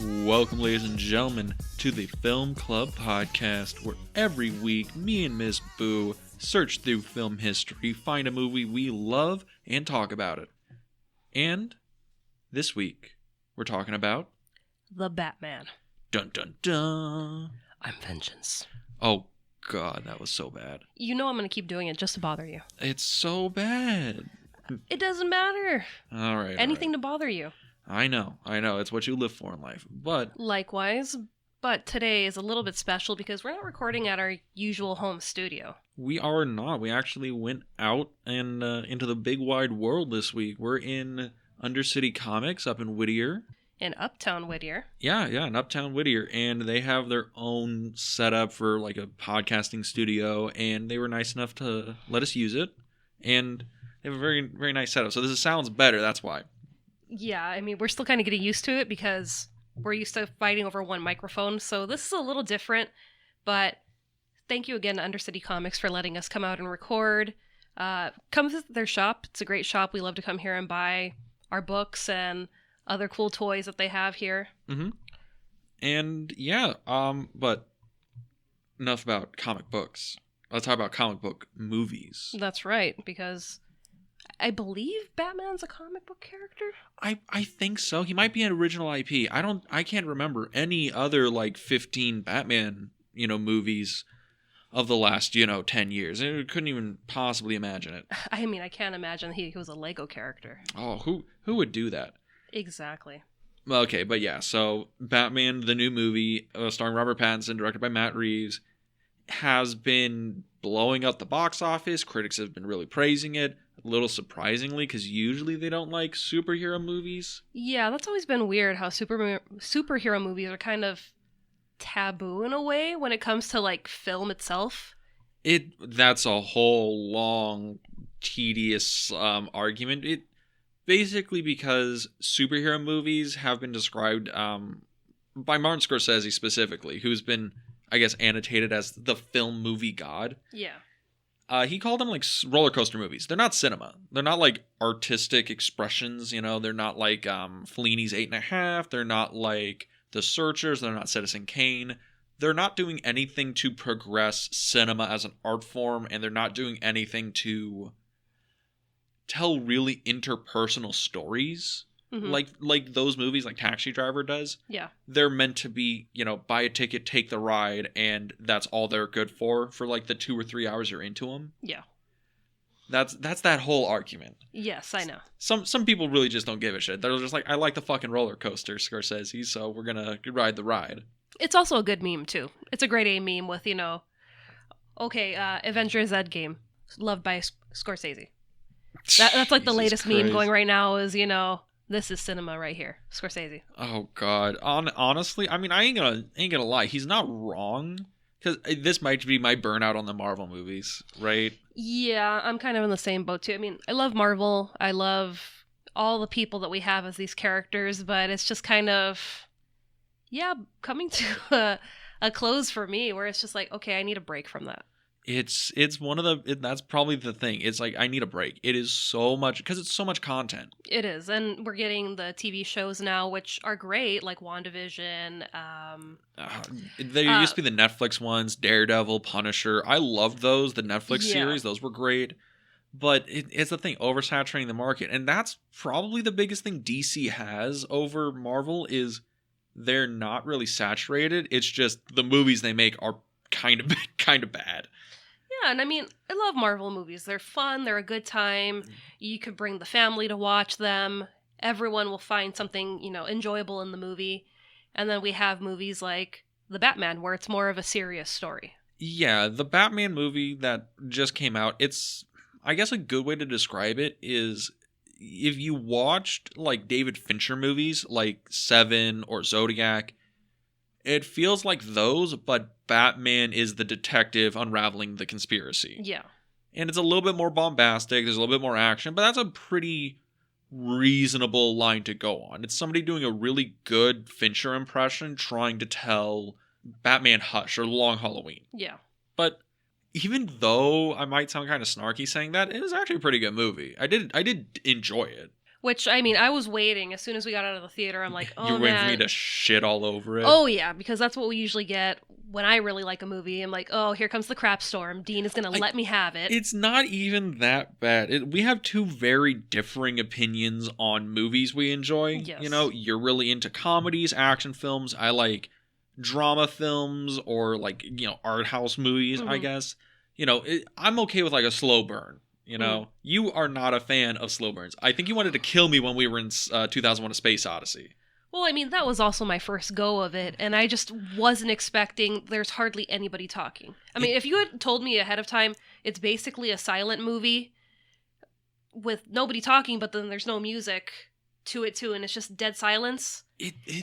Welcome, ladies and gentlemen, to the Film Club Podcast, where every week me and Miss Boo search through film history, find a movie we love, and talk about it. And this week, we're talking about... The Batman. Dun dun dun! I'm vengeance. Oh god, that was so bad. You know I'm going to keep doing it just to bother you. It's so bad. It doesn't matter. Alright. Anything to bother you. I know. It's what you live for in life. But likewise, but today is a little bit special because we're not recording at our usual home studio. We are not. We actually went out and into the big wide world this week. We're in Undercity Comics up in Whittier. In Uptown Whittier. Yeah, in Uptown Whittier. And they have their own setup for like a podcasting studio. And they were nice enough to let us use it. And they have a very, very nice setup. So this sounds better. That's why. Yeah, I mean, we're still kind of getting used to it because we're used to fighting over one microphone. So this is a little different. But thank you again to Undercity Comics for letting us come out and record. Come visit their shop. It's a great shop. We love to come here and buy our books and other cool toys that they have here. Mm-hmm. And yeah, but enough about comic books. Let's talk about comic book movies. That's right, because I believe Batman's a comic book character? I think so. He might be an original IP. I can't remember any other like 15 Batman, movies of the last, 10 years. I couldn't even possibly imagine it. I mean, I can't imagine he was a Lego character. Oh, who would do that? Exactly. Okay, but yeah, so Batman, the new movie, starring Robert Pattinson, directed by Matt Reeves, has been blowing up the box office. Critics have been really praising it. A little surprisingly, because usually they don't like superhero movies. Yeah, that's always been weird how superhero movies are kind of taboo in a way when it comes to like film itself. That's a whole long, tedious argument. Basically because superhero movies have been described by Martin Scorsese specifically, who's been, I guess, annotated as the film movie god. Yeah. He called them like roller coaster movies. They're not cinema. They're not like artistic expressions. They're not like Fellini's 8.5. They're not like The Searchers. They're not Citizen Kane. They're not doing anything to progress cinema as an art form, and they're not doing anything to tell really interpersonal stories. Mm-hmm. Like those movies, like Taxi Driver does. Yeah. They're meant to be, buy a ticket, take the ride, and that's all they're good for like the 2 or 3 hours you're into them. Yeah. That's that whole argument. Yes, I know. Some people really just don't give a shit. They're just like, I like the fucking roller coaster, Scorsese, so we're gonna ride the ride. It's also a good meme too. It's a grade A meme with, Avengers Endgame, loved by Scorsese. That's like the latest meme going right now is, this is cinema right here. Scorsese. Oh, God. Honestly, I mean, I ain't gonna lie. He's not wrong. Because this might be my burnout on the Marvel movies, right? Yeah, I'm kind of in the same boat, too. I mean, I love Marvel. I love all the people that we have as these characters. But it's just kind of, coming to a close for me. Where it's just like, okay, I need a break from that. It's one of that's probably the thing. It's like, I need a break. It is so much, because it's so much content. It is. And we're getting the TV shows now, which are great, like WandaVision. There used to be the Netflix ones, Daredevil, Punisher. I loved those, the Netflix series. Those were great. But it's the thing, oversaturating the market. And that's probably the biggest thing DC has over Marvel is they're not really saturated. It's just the movies they make are kind of bad. Yeah, and I mean, I love Marvel movies. They're fun. They're a good time. You could bring the family to watch them. Everyone will find something, enjoyable in the movie. And then we have movies like The Batman, where it's more of a serious story. Yeah, the Batman movie that just came out, it's, I guess a good way to describe it is if you watched like David Fincher movies like Seven or Zodiac, it feels like those, but Batman is the detective unraveling the conspiracy. Yeah. And it's a little bit more bombastic. There's a little bit more action, but that's a pretty reasonable line to go on. It's somebody doing a really good Fincher impression trying to tell Batman Hush or Long Halloween. Yeah. But even though I might sound kind of snarky saying that, it was actually a pretty good movie. I did enjoy it. Which, I mean, I was waiting. As soon as we got out of the theater, I'm like, oh, You're man. waiting for me to shit all over it? Oh, yeah, because that's what we usually get when I really like a movie. I'm like, oh, here comes the crap storm. Dean is going to let me have it. It's not even that bad. We have two very differing opinions on movies we enjoy. Yes. You know, you're really into comedies, action films. I like drama films or like, you know, art house movies, I guess. You know, I'm okay with like a slow burn. You know, you are not a fan of slow burns. I think you wanted to kill me when we were in 2001: A Space Odyssey. Well, I mean, that was also my first go of it, and I just wasn't expecting there's hardly anybody talking. I mean, if you had told me ahead of time, it's basically a silent movie with nobody talking, but then there's no music to it too, and it's just dead silence.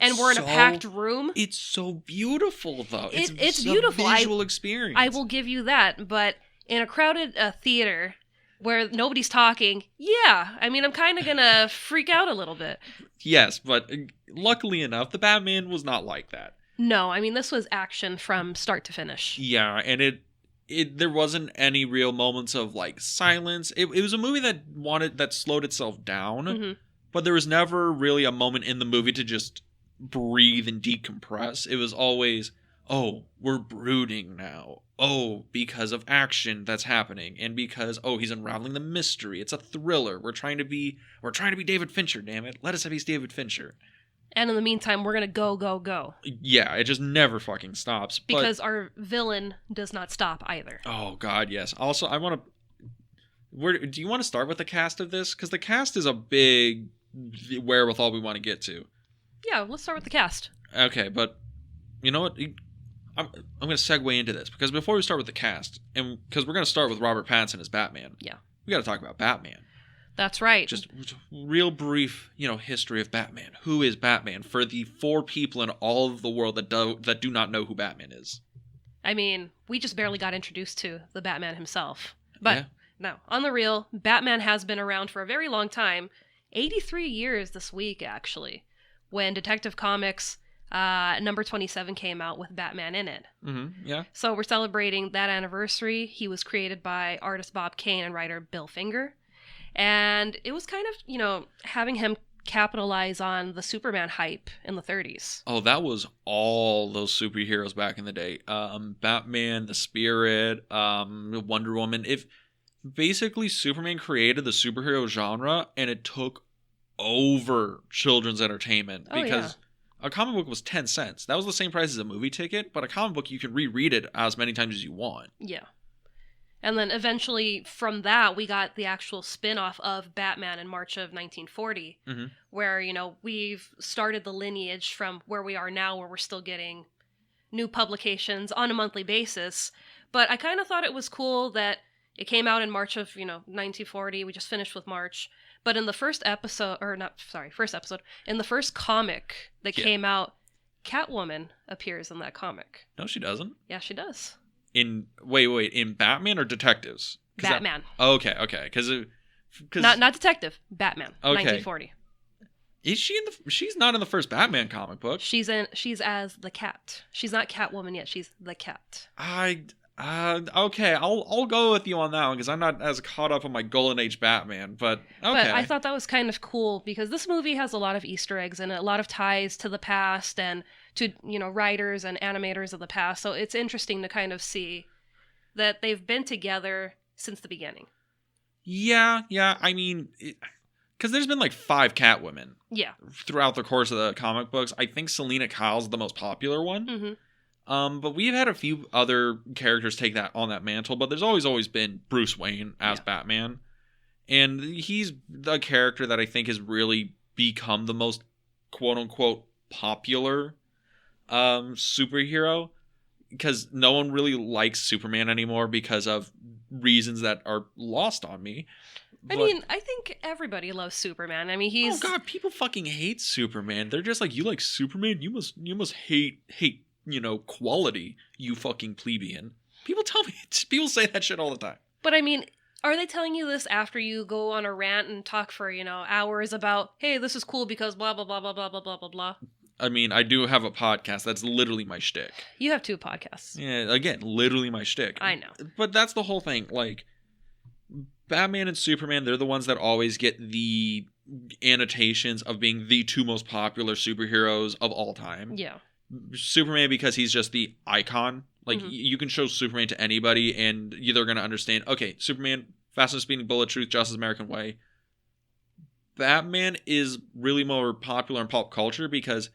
And we're in a packed room. It's so beautiful, though. It's beautiful. A visual experience. I will give you that, but in a crowded theater where nobody's talking, yeah, I mean, I'm kind of gonna freak out a little bit. Yes, but luckily enough, the Batman was not like that. No, I mean, this was action from start to finish. Yeah, and there wasn't any real moments of like silence. It was a movie that slowed itself down, but there was never really a moment in the movie to just breathe and decompress. It was always, oh, we're brooding now. Oh, because of action that's happening, and because he's unraveling the mystery. It's a thriller. We're trying to be David Fincher. Damn it, let us be David Fincher. And in the meantime, we're gonna go. Yeah, it just never fucking stops. Because our villain does not stop either. Oh God, yes. Also, I want to. Do you want to start with the cast of this? Because the cast is a big wherewithal we want to get to. Yeah, let's start with the cast. Okay, but you know what? I'm going to segue into this, because before we start with the cast, and because we're going to start with Robert Pattinson as Batman. Yeah. We got to talk about Batman. That's right. Just real brief, history of Batman. Who is Batman for the 4 people in all of the world that do not know who Batman is? I mean, we just barely got introduced to the Batman himself. But no, on the real, Batman has been around for a very long time. 83 years this week, actually, when Detective Comics number 27 came out with Batman in it. Yeah. So we're celebrating that anniversary. He was created by artist Bob Kane and writer Bill Finger. And it was kind of, having him capitalize on the Superman hype in the 30s. Oh, that was all those superheroes back in the day. Batman, the Spirit, Wonder Woman. If basically Superman created the superhero genre, and it took over children's entertainment because a comic book was 10 cents. That was the same price as a movie ticket, but a comic book, you can reread it as many times as you want. Yeah. And then eventually from that, we got the actual spin-off of Batman in March of 1940, where, we've started the lineage from where we are now, where we're still getting new publications on a monthly basis. But I kind of thought it was cool that it came out in March of, 1940. We just finished with March. But in the first episode, in the first comic that came out, Catwoman appears in that comic. No, she doesn't. Yeah, she does. In Batman or Detectives? Batman. Okay. Because not Detective, Batman. Okay. 1940. Is she she's not in the first Batman comic book. She's as the Cat. She's not Catwoman yet. She's the Cat. Okay, I'll go with you on that one, because I'm not as caught up on my Golden Age Batman, but okay. But I thought that was kind of cool, because this movie has a lot of Easter eggs and a lot of ties to the past and to, writers and animators of the past. So it's interesting to kind of see that they've been together since the beginning. Yeah. I mean, because there's been like 5 Catwomen. Yeah. Throughout the course of the comic books. I think Selina Kyle's the most popular one. But we've had a few other characters take that mantle, but there's always been Bruce Wayne as Batman. And he's the character that I think has really become the most quote-unquote popular superhero, because no one really likes Superman anymore because of reasons that are lost on me. I mean, I think everybody loves Superman. I mean, he's... Oh God, people fucking hate Superman. They're just like, you like Superman? You must hate quality, you fucking plebeian. People say that shit all the time. But I mean, are they telling you this after you go on a rant and talk for, hours about, hey, this is cool because blah, blah, blah, blah, blah, blah, blah, blah, blah? I mean, I do have a podcast. That's literally my shtick. You have 2 podcasts. Yeah, again, literally my shtick. I know. But that's the whole thing. Like, Batman and Superman, they're the ones that always get the annotations of being the two most popular superheroes of all time. Yeah. Superman, because he's just the icon. Like, you can show Superman to anybody, and they're going to understand, okay, Superman, fastest speeding bullet, truth, justice, American way. Batman is really more popular in pop culture because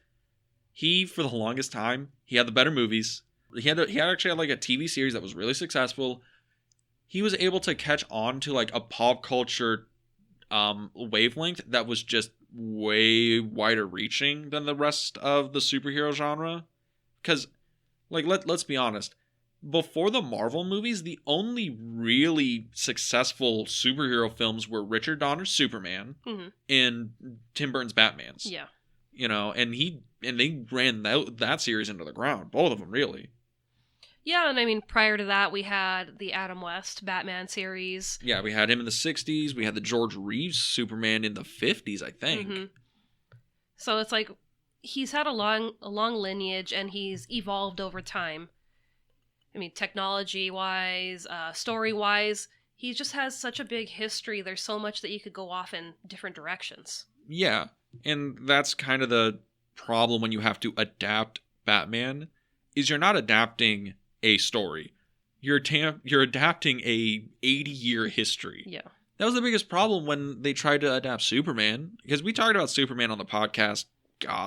he, for the longest time, he had the better movies. He actually had like a TV series that was really successful. He was able to catch on to like a pop culture wavelength that was just way wider reaching than the rest of the superhero genre. Because, like, let's be honest, before the Marvel movies, the only really successful superhero films were Richard Donner's Superman and Tim Burton's Batman's. Yeah. You know, and they ran that series into the ground, both of them, really. Yeah, and I mean, prior to that, we had the Adam West Batman series. Yeah, we had him in the 60s. We had the George Reeves Superman in the 50s, I think. So it's like, he's had a long lineage, and he's evolved over time. I mean, technology-wise, story-wise, he just has such a big history. There's so much that you could go off in different directions. Yeah, and that's kind of the problem when you have to adapt Batman, is you're not adapting a story. You're adapting a 80-year history. Yeah. That was the biggest problem when they tried to adapt Superman, because we talked about Superman on the podcast,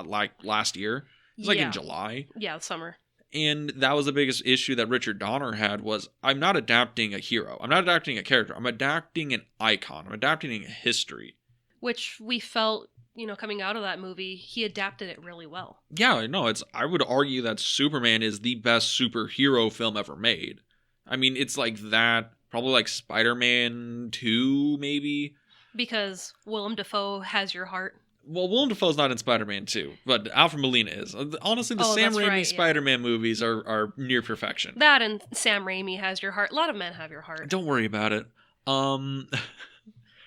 like last year. It was like in July. Yeah, summer. And that was the biggest issue that Richard Donner had was, I'm not adapting a hero. I'm not adapting a character. I'm adapting an icon. I'm adapting a history. Which we felt, coming out of that movie, he adapted it really well. Yeah, no, I would argue that Superman is the best superhero film ever made. I mean, it's like that, probably like Spider-Man 2, maybe. Because Willem Dafoe has your heart. Well, Willem Dafoe's not in Spider-Man 2, but Alfred Molina is. Honestly, the Sam Raimi Spider-Man movies are near perfection. That and Sam Raimi has your heart. A lot of men have your heart. Don't worry about it.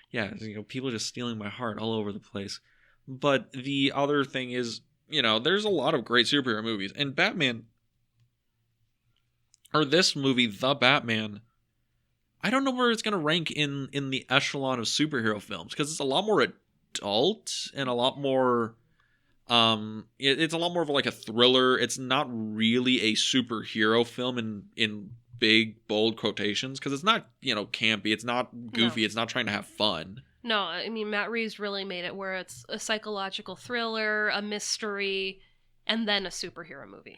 Yeah, people are just stealing my heart all over the place. But the other thing is, there's a lot of great superhero movies. And Batman, or this movie, The Batman, I don't know where it's going to rank in the echelon of superhero films. Because it's a lot more adult and a lot more... it's a lot more of like a thriller. It's not really a superhero film in big, bold quotations. Because it's not, campy. It's not goofy. No. It's not trying to have fun. No, I mean, Matt Reeves really made it where it's a psychological thriller, a mystery, and then a superhero movie.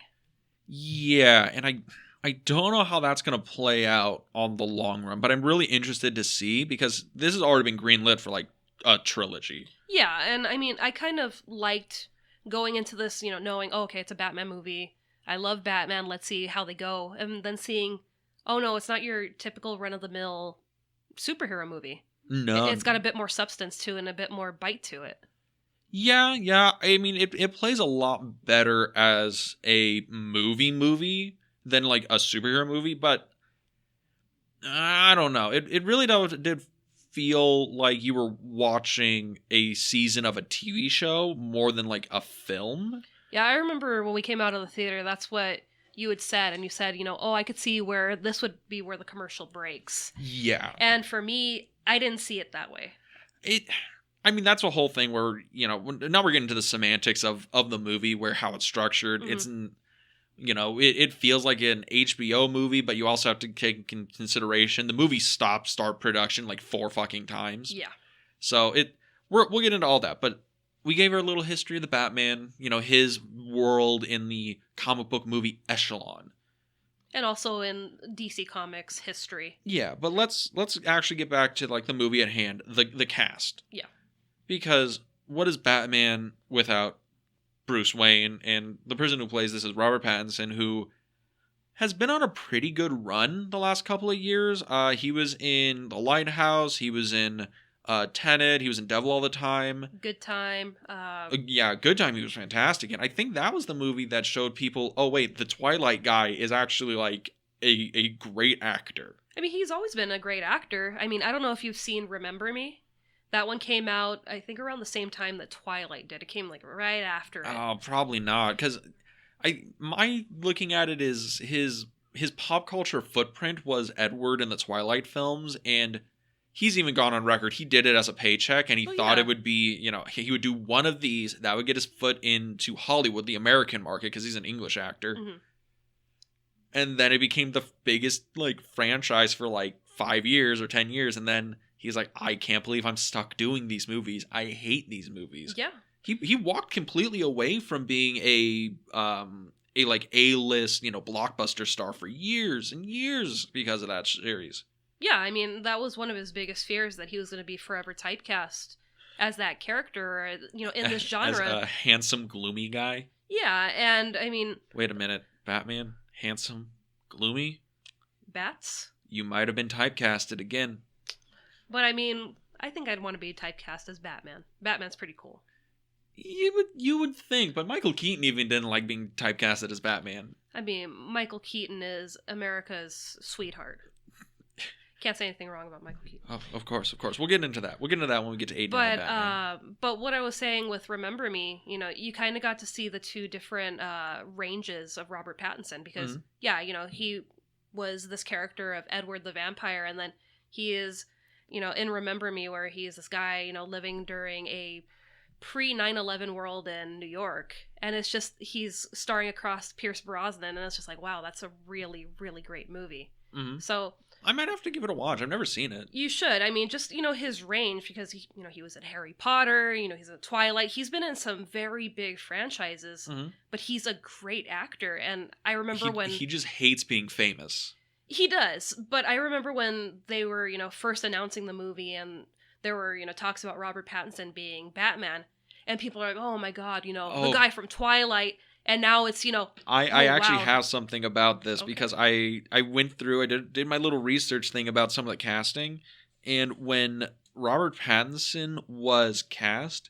Yeah, and I don't know how that's going to play out on the long run, but I'm really interested to see, because this has already been greenlit for, like, a trilogy. Yeah, and I mean, I kind of liked going into this, knowing, oh, okay, it's a Batman movie. I love Batman, let's see how they go. And then seeing, oh no, it's not your typical run-of-the-mill superhero movie. No. It's got a bit more substance to it and a bit more bite to it. Yeah. I mean, it plays a lot better as a movie than like a superhero movie, but I don't know. It really did feel like you were watching a season of a TV show more than like a film. Yeah, I remember when we came out of the theater, that's what you had said, and you said, oh, I could see where this would be where the commercial breaks. Yeah. And for me, I didn't see it that way. I mean, that's a whole thing where, now we're getting to the semantics of the movie, where how it's structured. It's, it feels like an HBO movie, but you also have to take in consideration the movie start production like 4 fucking times. Yeah. So we'll get into all that, but we gave her a little history of the Batman, his world in the comic book movie echelon. And also in DC Comics history. Yeah, but let's actually get back to like the movie at hand, the cast. Yeah. Because what is Batman without Bruce Wayne? And the person who plays this is Robert Pattinson, who has been on a pretty good run the last couple of years. He was in The Lighthouse. He was in Tenet. He was in Devil All the Time. Good Time. Yeah, Good Time. He was fantastic. And I think that was the movie that showed people, oh, wait, the Twilight guy is actually like a great actor. I mean, he's always been a great actor. I mean, I don't know if you've seen Remember Me. That one came out, I think, around the same time that Twilight did. It came like right after it. Oh, probably not. Because my looking at it is his pop culture footprint was Edward in the Twilight films, and he's even gone on record. He did it as a paycheck, and he thought yeah. it would be, he would do one of these that would get his foot into Hollywood, the American market, because he's an English actor. Mm-hmm. And then it became the biggest like franchise for like 5 years or 10 years, and then he's like, I can't believe I'm stuck doing these movies. I hate these movies. Yeah. He walked completely away from being a like A-list, blockbuster star for years and years because of that series. Yeah, I mean, that was one of his biggest fears, that he was going to be forever typecast as that character, in this genre. As a handsome, gloomy guy. Yeah, and I mean... Wait a minute. Batman? Handsome? Gloomy? Bats? You might have been typecasted again. But I mean, I think I'd want to be typecast as Batman. Batman's pretty cool. You would think, but Michael Keaton even didn't like being typecasted as Batman. I mean, Michael Keaton is America's sweetheart. Can't say anything wrong about Michael Keaton. Oh, of course. We'll get into that. We'll get into that when we get to Aiden and Batman. But what I was saying with Remember Me, you kind of got to see the two different ranges of Robert Pattinson, because, he was this character of Edward the Vampire, and then he is, in Remember Me, where he is this guy, living during a pre-9/11 world in New York, and it's just, he's starring across Pierce Brosnan, and it's just like, wow, that's a really, really great movie. Mm-hmm. So I might have to give it a watch. I've never seen it. you should. I mean, just, his range, because he was in Harry Potter, he's in Twilight. He's been in some very big franchises, but he's a great actor. And I remember when he just hates being famous. He does, but I remember when they were, first announcing the movie, and there were, talks about Robert Pattinson being Batman, and people are like, oh my god, the guy from Twilight. And now it's, I actually have something about this, because I went through, I did my little research thing about some of the casting, and when Robert Pattinson was cast,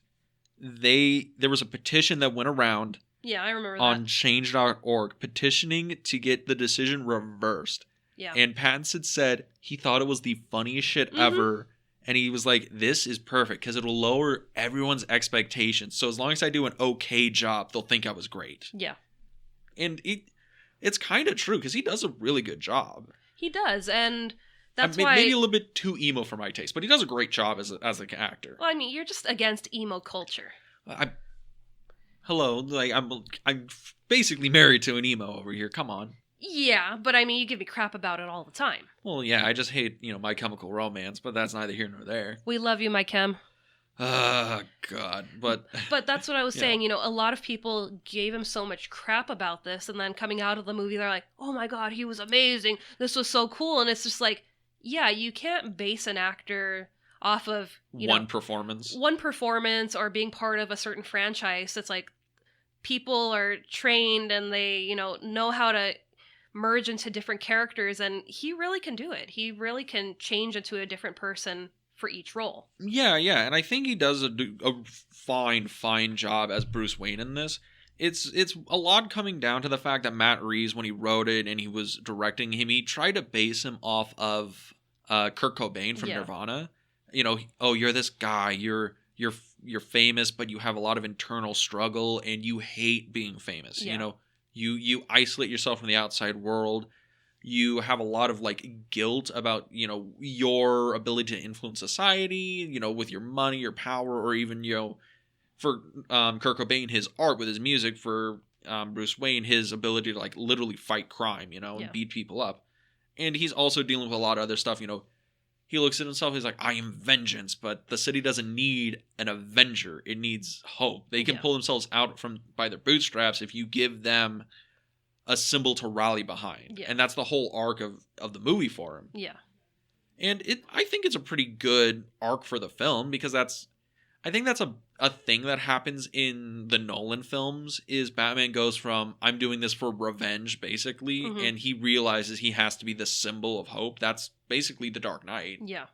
there was a petition that went around. Yeah, I remember that. On change.org, petitioning to get the decision reversed. Yeah. And Pattinson said he thought it was the funniest shit ever. And he was like, this is perfect because it'll lower everyone's expectations. So as long as I do an okay job, they'll think I was great. Yeah. And it's kind of true because he does a really good job. He does. And that's why... Maybe a little bit too emo for my taste, but he does a great job as an actor. Well, I mean, you're just against emo culture. Hello. Like, I'm basically married to an emo over here. Come on. Yeah, but I mean, you give me crap about it all the time. Well, yeah, I just hate, My Chemical Romance, but that's neither here nor there. We love you, my Chem. God, but... But that's what I was saying, a lot of people gave him so much crap about this, and then coming out of the movie, they're like, oh my god, he was amazing, this was so cool, and it's just like, yeah, you can't base an actor off of, one performance or being part of a certain franchise. It's like, people are trained, and they, know how to merge into different characters, and he really can do it. He really can change into a different person for each role. Yeah, and I think he does a fine job as Bruce Wayne in this. It's a lot coming down to the fact that Matt Reeves, when he wrote it and he was directing him, he tried to base him off of Kurt Cobain from Nirvana. You're this guy, you're famous, but you have a lot of internal struggle and you hate being famous. Yeah. You isolate yourself from the outside world. You have a lot of guilt about, your ability to influence society, with your money, your power, or even, for Kurt Cobain, his art with his music, for Bruce Wayne, his ability to literally fight crime, and beat people up. And he's also dealing with a lot of other stuff, He looks at himself, he's like, I am vengeance, but the city doesn't need an avenger. It needs hope. They can pull themselves out by their bootstraps if you give them a symbol to rally behind. Yeah. And that's the whole arc of the movie for him. Yeah. And I think it's a pretty good arc for the film, because I think that's a thing that happens in the Nolan films, is Batman goes from, I'm doing this for revenge, basically, and he realizes he has to be the symbol of hope. That's basically The Dark Knight. Yeah.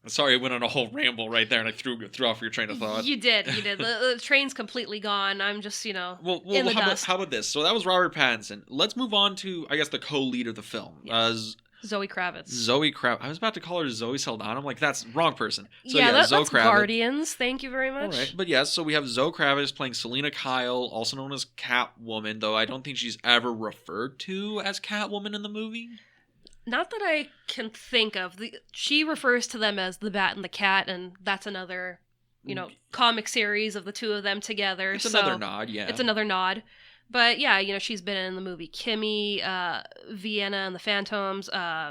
Sorry, I went on a whole ramble right there, and I threw off your train of thought. You did. The train's completely gone. I'm just, in the dust. How about this? So that was Robert Pattinson. Let's move on to, I guess, the co-lead of the film. Yes. Zoe Kravitz. I was about to call her Zoe Saldana. I'm like, that's wrong person. So that's Zoe Kravitz. Guardians. Thank you very much. All right. But yes, so we have Zoe Kravitz playing Selina Kyle, also known as Catwoman, though I don't think she's ever referred to as Catwoman in the movie. Not that I can think of. She refers to them as the Bat and the Cat, and that's another, comic series of the two of them together. It's another nod, yeah. It's another nod. But yeah, she's been in the movie Kimmy, Vienna and the Phantoms,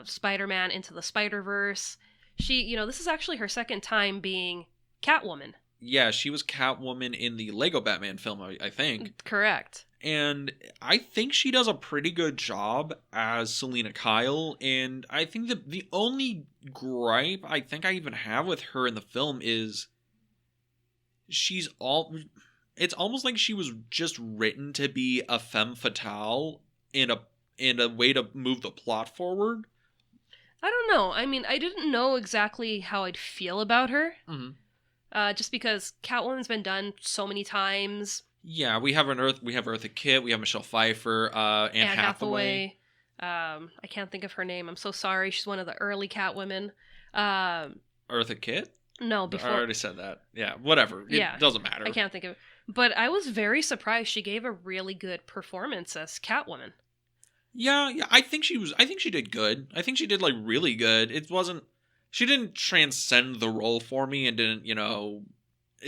Spider-Man Into the Spider-Verse. She, this is actually her second time being Catwoman. Yeah, she was Catwoman in the Lego Batman film, I think. Correct. And I think she does a pretty good job as Selina Kyle. And I think that the only gripe I think I even have with her in the film is it's almost like she was just written to be a femme fatale in a way to move the plot forward. I don't know. I mean, I didn't know exactly how I'd feel about her. Mm-hmm. Just because Catwoman's been done so many times. Yeah, we have Eartha Kitt, we have Michelle Pfeiffer, Anne Hathaway. I can't think of her name. I'm so sorry. She's one of the early Catwomen. Eartha Kitt? No, before. I already said that. Yeah, whatever. It doesn't matter. I can't think of it. But I was very surprised she gave a really good performance as Catwoman. Yeah, I think she did good. I think she did really good. She didn't transcend the role for me and didn't,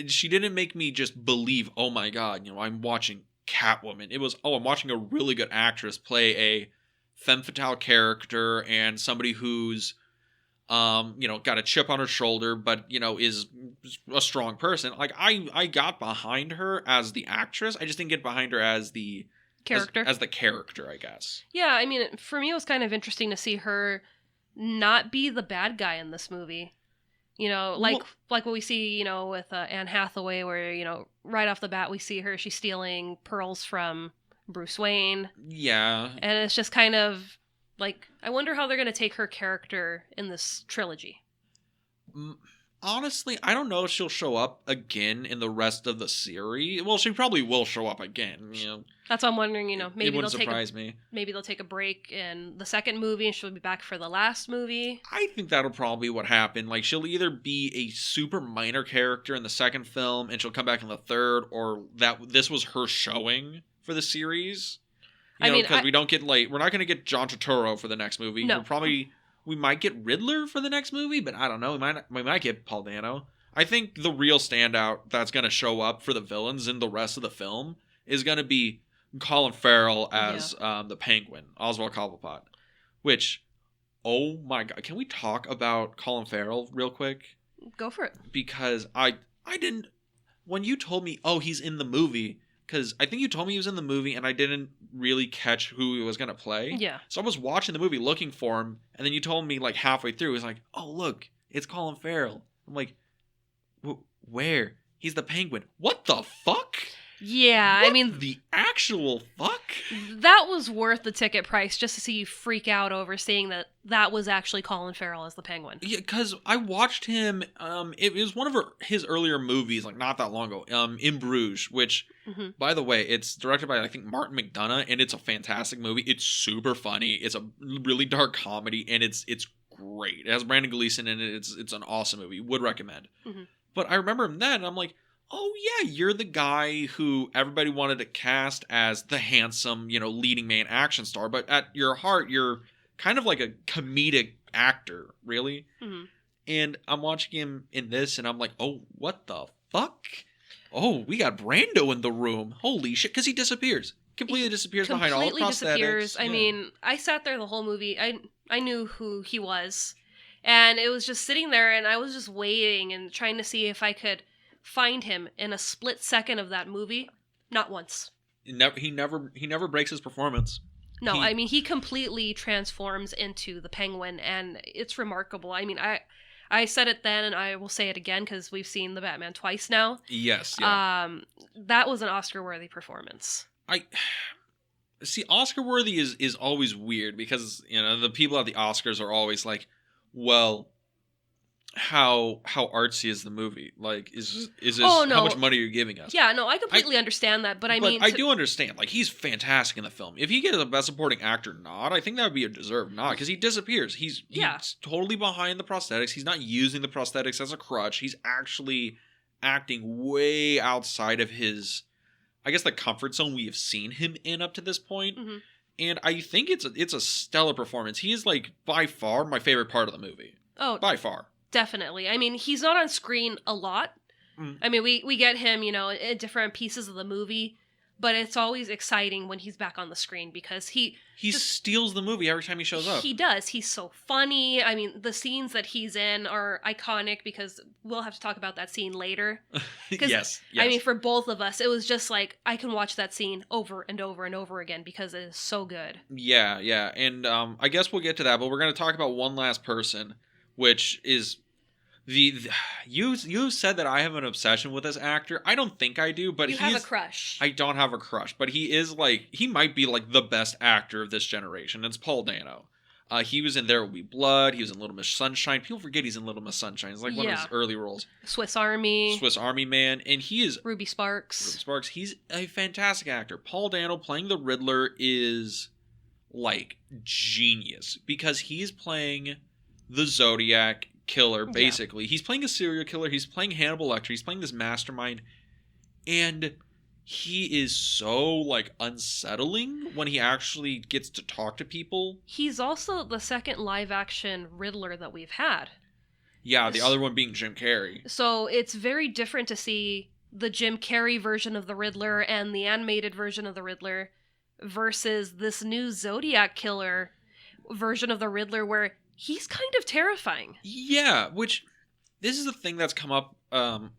she didn't make me just believe, oh my god, I'm watching Catwoman. It was, I'm watching a really good actress play a femme fatale character and somebody who's, got a chip on her shoulder, but, is a strong person. I got behind her as the actress. I just didn't get behind her as the character. As the character, I guess. Yeah, I mean, for me, it was kind of interesting to see her not be the bad guy in this movie. Like what we see, with Anne Hathaway, where, right off the bat we see her, she's stealing pearls from Bruce Wayne. Yeah. And it's just kind of, I wonder how they're going to take her character in this trilogy. Honestly, I don't know if she'll show up again in the rest of the series. Well, she probably will show up again. That's what I'm wondering. Maybe maybe they'll take a break in the second movie, and she'll be back for the last movie. I think that'll probably be what happened. She'll either be a super minor character in the second film, and she'll come back in the third, or this was her showing for the series. Because we don't get we're not going to get John Turturro for the next movie. No. We might get Riddler for the next movie, but I don't know. We might get Paul Dano. I think the real standout that's going to show up for the villains in the rest of the film is going to be Colin Farrell as the Penguin, Oswald Cobblepot. Which, oh my god, can we talk about Colin Farrell real quick? Go for it. Because I didn't, when you told me, oh, he's in the movie, because I think you told me he was in the movie and I didn't really catch who he was going to play. Yeah. So I was watching the movie looking for him, and then you told me halfway through, it was oh, look, it's Colin Farrell. I'm like, where? He's the Penguin. What the fuck? Yeah, what the actual fuck? That was worth the ticket price just to see you freak out over seeing that was actually Colin Farrell as the Penguin. Yeah, because I watched him, it was one of his earlier movies, not that long ago, In Bruges, which, by the way, it's directed by, I think, Martin McDonagh, and it's a fantastic movie. It's super funny. It's a really dark comedy, and it's great. It has Brandon Gleeson in it. It's an awesome movie. Would recommend. Mm-hmm. But I remember him then, and I'm like, oh yeah, you're the guy who everybody wanted to cast as the handsome, leading man action star, but at your heart, you're kind of like a comedic actor, really. Mm-hmm. And I'm watching him in this, and I'm like, oh, what the fuck? Oh, we got Brando in the room. Holy shit, because he disappears. Completely disappears behind all the prosthetics. Disappears. I mean, I sat there the whole movie. I knew who he was. And it was just sitting there, and I was just waiting and trying to see if I could find him in a split second of that movie. Not once. He never breaks his performance. No, I mean, he completely transforms into the Penguin, and it's remarkable. I mean, I said it then, and I will say it again, because we've seen the Batman twice now. Yes, yeah. That was an Oscar-worthy performance. See, Oscar-worthy is always weird, because, the people at the Oscars are always like, well, how artsy is the movie? Is this how much money you're giving us? Yeah, no, I completely understand that, but I mean, I do understand. He's fantastic in the film. If he gets a Best Supporting Actor nod, I think that would be a deserved nod, because he disappears. He's totally behind the prosthetics. He's not using the prosthetics as a crutch. He's actually acting way outside of his, I guess, the comfort zone we have seen him in up to this point. Mm-hmm. And I think it's a stellar performance. He is, like, by far my favorite part of the movie. Oh, by far. Definitely. I mean, he's not on screen a lot. I mean, we get him, you know, in different pieces of the movie, but it's always exciting when he's back on the screen because he steals the movie every time he shows up. He does. He's so funny. I mean, the scenes that he's in are iconic because we'll have to talk about that scene later. Yes. I mean, for both of us, it was just like, I can watch that scene over and over and over again because it is so good. Yeah. And I guess we'll get to that, but we're going to talk about one last person, which is... You said that I have an obsession with this actor. I don't think I do, but you have a crush. I don't have a crush, but he might be like the best actor of this generation. It's Paul Dano. He was in There Will Be Blood. He was in Little Miss Sunshine. People forget he's in Little Miss Sunshine. It's like one of his early roles. Swiss Army Man, and he is Ruby Sparks. He's a fantastic actor. Paul Dano playing the Riddler is like genius because he's playing the Zodiac killer, basically. He's playing a serial killer. He's playing Hannibal Lecter. He's playing this mastermind. And he is so, like, unsettling when he actually gets to talk to people. He's also the second live-action Riddler that we've had. Yeah, the other one being Jim Carrey. So it's very different to see the Jim Carrey version of the Riddler and the animated version of the Riddler versus this new Zodiac killer version of the Riddler where he's kind of terrifying. Yeah, which this is the thing that's come up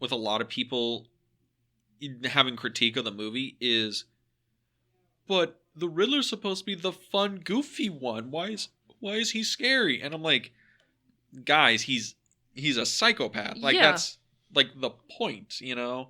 with a lot of people having critique of the movie is, but the Riddler's supposed to be the fun, goofy one. Why is he scary? And I'm like, guys, he's a psychopath. Like that's like the point, you know?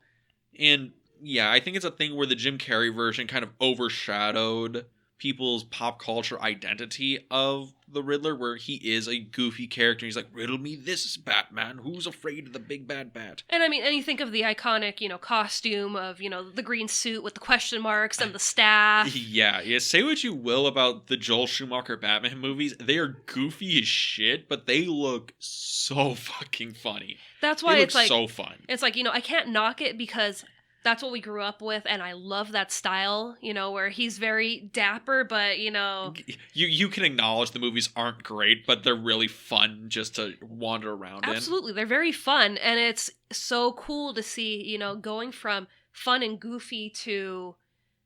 And yeah, I think it's a thing where the Jim Carrey version kind of overshadowed people's pop culture identity of the Riddler, where he is a goofy character. He's like, riddle me this, Batman. Who's afraid of the big bad bat? And I mean, and you think of the iconic, you know, costume of, you know, the green suit with the question marks and the staff. Yeah. Say what you will about the Joel Schumacher Batman movies. They are goofy as shit, but they look so fucking funny. That's why it's like so fun. It's like, you know, I can't knock it because that's what we grew up with, and I love that style, you know, where he's very dapper, but, you know... You can acknowledge the movies aren't great, but they're really fun just to wander around in. Absolutely, they're very fun, and it's so cool to see, you know, going from fun and goofy to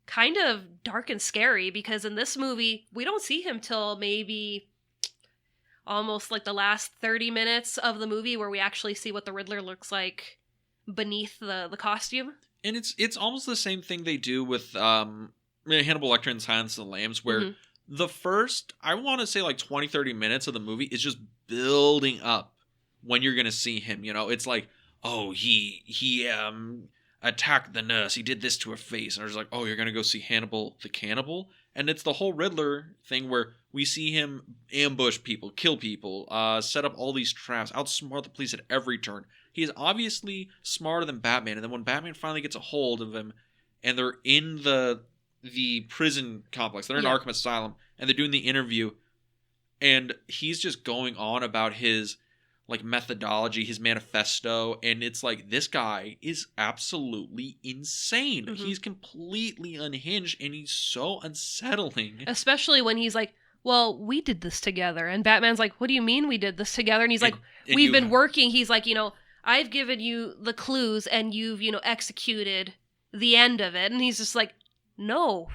kind of dark and scary, because in this movie, we don't see him till maybe almost like the last 30 minutes of the movie where we actually see what the Riddler looks like beneath the costume. And it's almost the same thing they do with Hannibal Lecter and Silence of the Lambs, where the first, I want to say like 20, 30 minutes of the movie is just building up when you're going to see him. You know, it's like, oh, he attacked the nurse. He did this to her face. And I was like, oh, you're going to go see Hannibal the Cannibal? And it's the whole Riddler thing where we see him ambush people, kill people, set up all these traps, outsmart the police at every turn. He is obviously smarter than Batman. And then when Batman finally gets a hold of him and they're in the prison complex, they're in Arkham Asylum, and they're doing the interview, and he's just going on about his like methodology, his manifesto, and it's like, this guy is absolutely insane. He's completely unhinged, and he's so unsettling. Especially when he's like, well, we did this together. And Batman's like, what do you mean we did this together? And he's like, we've been working. He's like, you know, I've given you the clues and you've, you know, executed the end of it. And he's just like, no,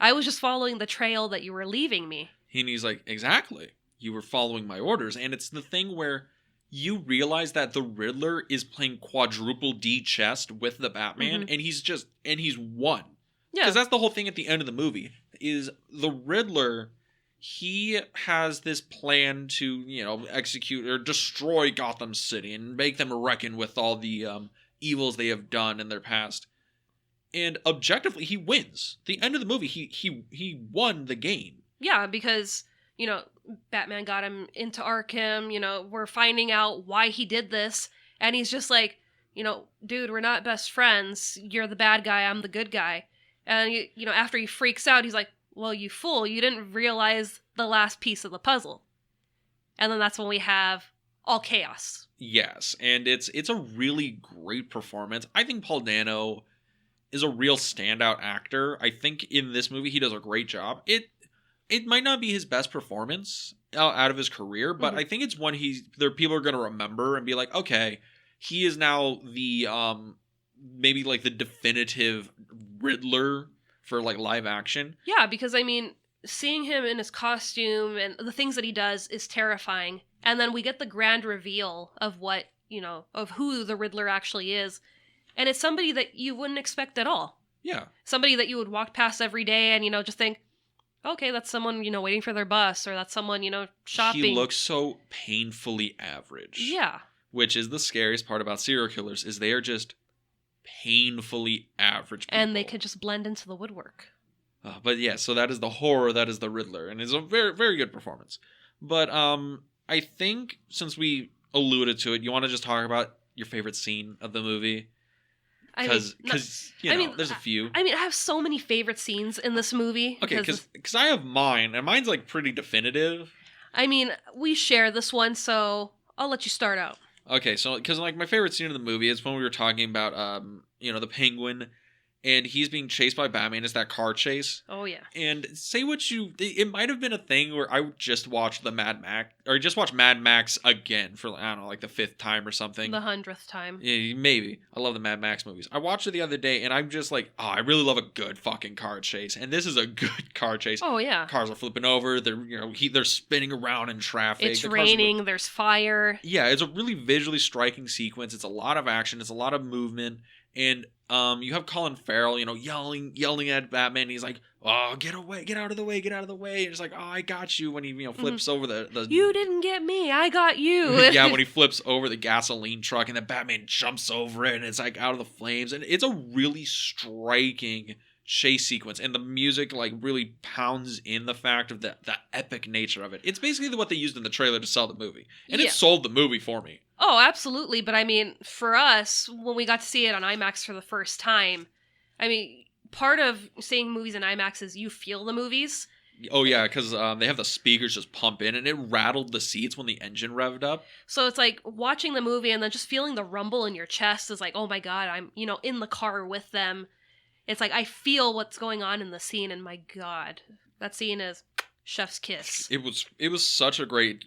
I was just following the trail that you were leaving me. And he's like, exactly. You were following my orders. And it's the thing where you realize that the Riddler is playing quadruple D chess with the Batman, and he's won. Yeah. Because that's the whole thing at the end of the movie, is the Riddler, he has this plan to, you know, execute or destroy Gotham City and make them reckon with all the evils they have done in their past. And objectively, he wins. The end of the movie, he won the game. Yeah, because, you know, Batman got him into Arkham, you know, we're finding out why he did this, and he's just like, you know, dude, we're not best friends. You're the bad guy, I'm the good guy. And, you know, after he freaks out, he's like, well, you fool, you didn't realize the last piece of the puzzle. And then that's when we have all chaos. Yes, and it's a really great performance. I think Paul Dano is a real standout actor. I think in this movie he does a great job. it might not be his best performance out of his career, but I think it's one people are going to remember and be like, okay, he is now the maybe like the definitive Riddler for like live action. Yeah, because I mean, seeing him in his costume and the things that he does is terrifying. And then we get the grand reveal of what, of who the Riddler actually is. And it's somebody that you wouldn't expect at all. Yeah. Somebody that you would walk past every day and, just think, okay, that's someone, waiting for their bus, or that's someone, shopping. He looks so painfully average. Yeah. Which is the scariest part about serial killers, is they are just painfully average people. And they could just blend into the woodwork. But yeah, so that is the horror, that is the Riddler, and it's a very, very good performance. But I think since we alluded to it, you want to just talk about your favorite scene of the movie? Because there's a few. I have so many favorite scenes in this movie. Okay, because I have mine, and mine's like pretty definitive. We share this one, so I'll let you start out. Okay, so because like my favorite scene of the movie is when we were talking about the Penguin, and he's being chased by Batman. It's that car chase. Oh yeah. And it might have been a thing where I just watched Mad Max again for, I don't know, like the 5th time or something. The 100th time. Yeah, maybe. I love the Mad Max movies. I watched it the other day and I'm just like, oh, I really love a good fucking car chase. And this is a good car chase. Oh yeah. Cars are flipping over. They're spinning around in traffic. It's raining. There's fire. Yeah, it's a really visually striking sequence. It's a lot of action. It's a lot of movement. And you have Colin Farrell, yelling at Batman. He's like, "Oh, get away! Get out of the way! Get out of the way!" And it's like, "Oh, I got you." When he flips over the you didn't get me, I got you. Yeah, when he flips over the gasoline truck and then Batman jumps over it and it's like out of the flames, and it's a really striking chase sequence, and the music like really pounds in the fact of the epic nature of it. It's basically what they used in the trailer to sell the movie, and it sold the movie for me. Oh, absolutely. But for us, when we got to see it on IMAX for the first time, part of seeing movies in IMAX is you feel the movies. Oh yeah, because they have the speakers just pump in, and it rattled the seats when the engine revved up. So it's like watching the movie and then just feeling the rumble in your chest is like, oh my god, I'm in the car with them. It's like I feel what's going on in the scene, and my god, that scene is chef's kiss. It was such a great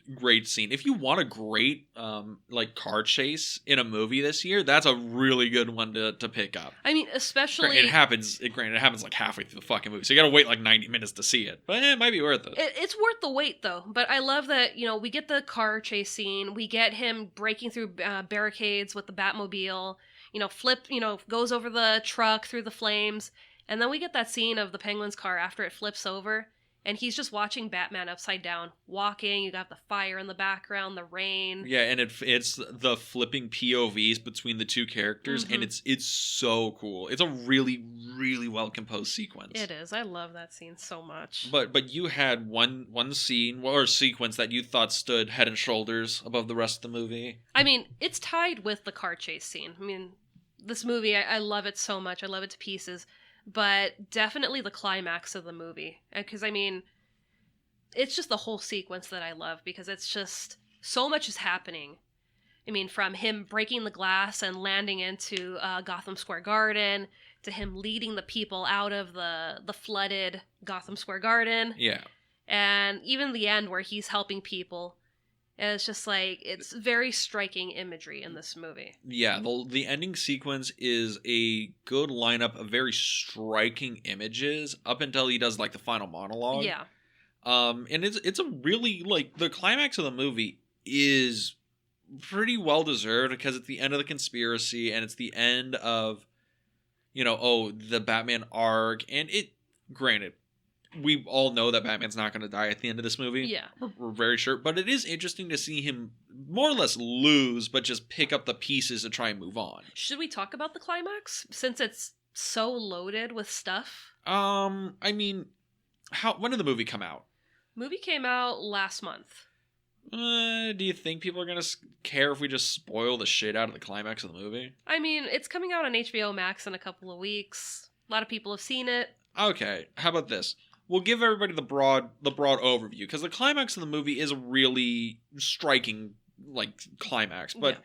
scene. If you want a great car chase in a movie this year, that's a really good one to pick up. Especially it happens like halfway through the fucking movie, so you gotta wait like 90 minutes to see it, but it might be worth it. It's worth the wait though. But I love that we get the car chase scene, we get him breaking through barricades with the Batmobile, goes over the truck through the flames, and then we get that scene of the Penguin's car after it flips over. And he's just watching Batman upside down, walking. You got the fire in the background, the rain. Yeah, and it's the flipping POVs between the two characters, and it's so cool. It's a really, really well composed sequence. It is. I love that scene so much. But you had one scene or sequence that you thought stood head and shoulders above the rest of the movie. It's tied with the car chase scene. This movie, I love it so much. I love it to pieces. But definitely the climax of the movie. Because, it's just the whole sequence that I love. Because it's just, so much is happening. From him breaking the glass and landing into Gotham Square Garden, to him leading the people out of the flooded Gotham Square Garden. Yeah. And even the end where he's helping people. And it's just like, it's very striking imagery in this movie. Yeah, the ending sequence is a good lineup of very striking images up until he does like the final monologue. Yeah. And it's a really, like, the climax of the movie is pretty well deserved because it's the end of the conspiracy and it's the end of, the Batman arc. And granted, we all know that Batman's not going to die at the end of this movie. Yeah. We're very sure. But it is interesting to see him more or less lose, but just pick up the pieces to try and move on. Should we talk about the climax? Since it's so loaded with stuff? When did the movie come out? Movie came out last month. Do you think people are going to care if we just spoil the shit out of the climax of the movie? It's coming out on HBO Max in a couple of weeks. A lot of people have seen it. Okay, how about this? We'll give everybody the broad overview, because the climax of the movie is a really striking, climax, but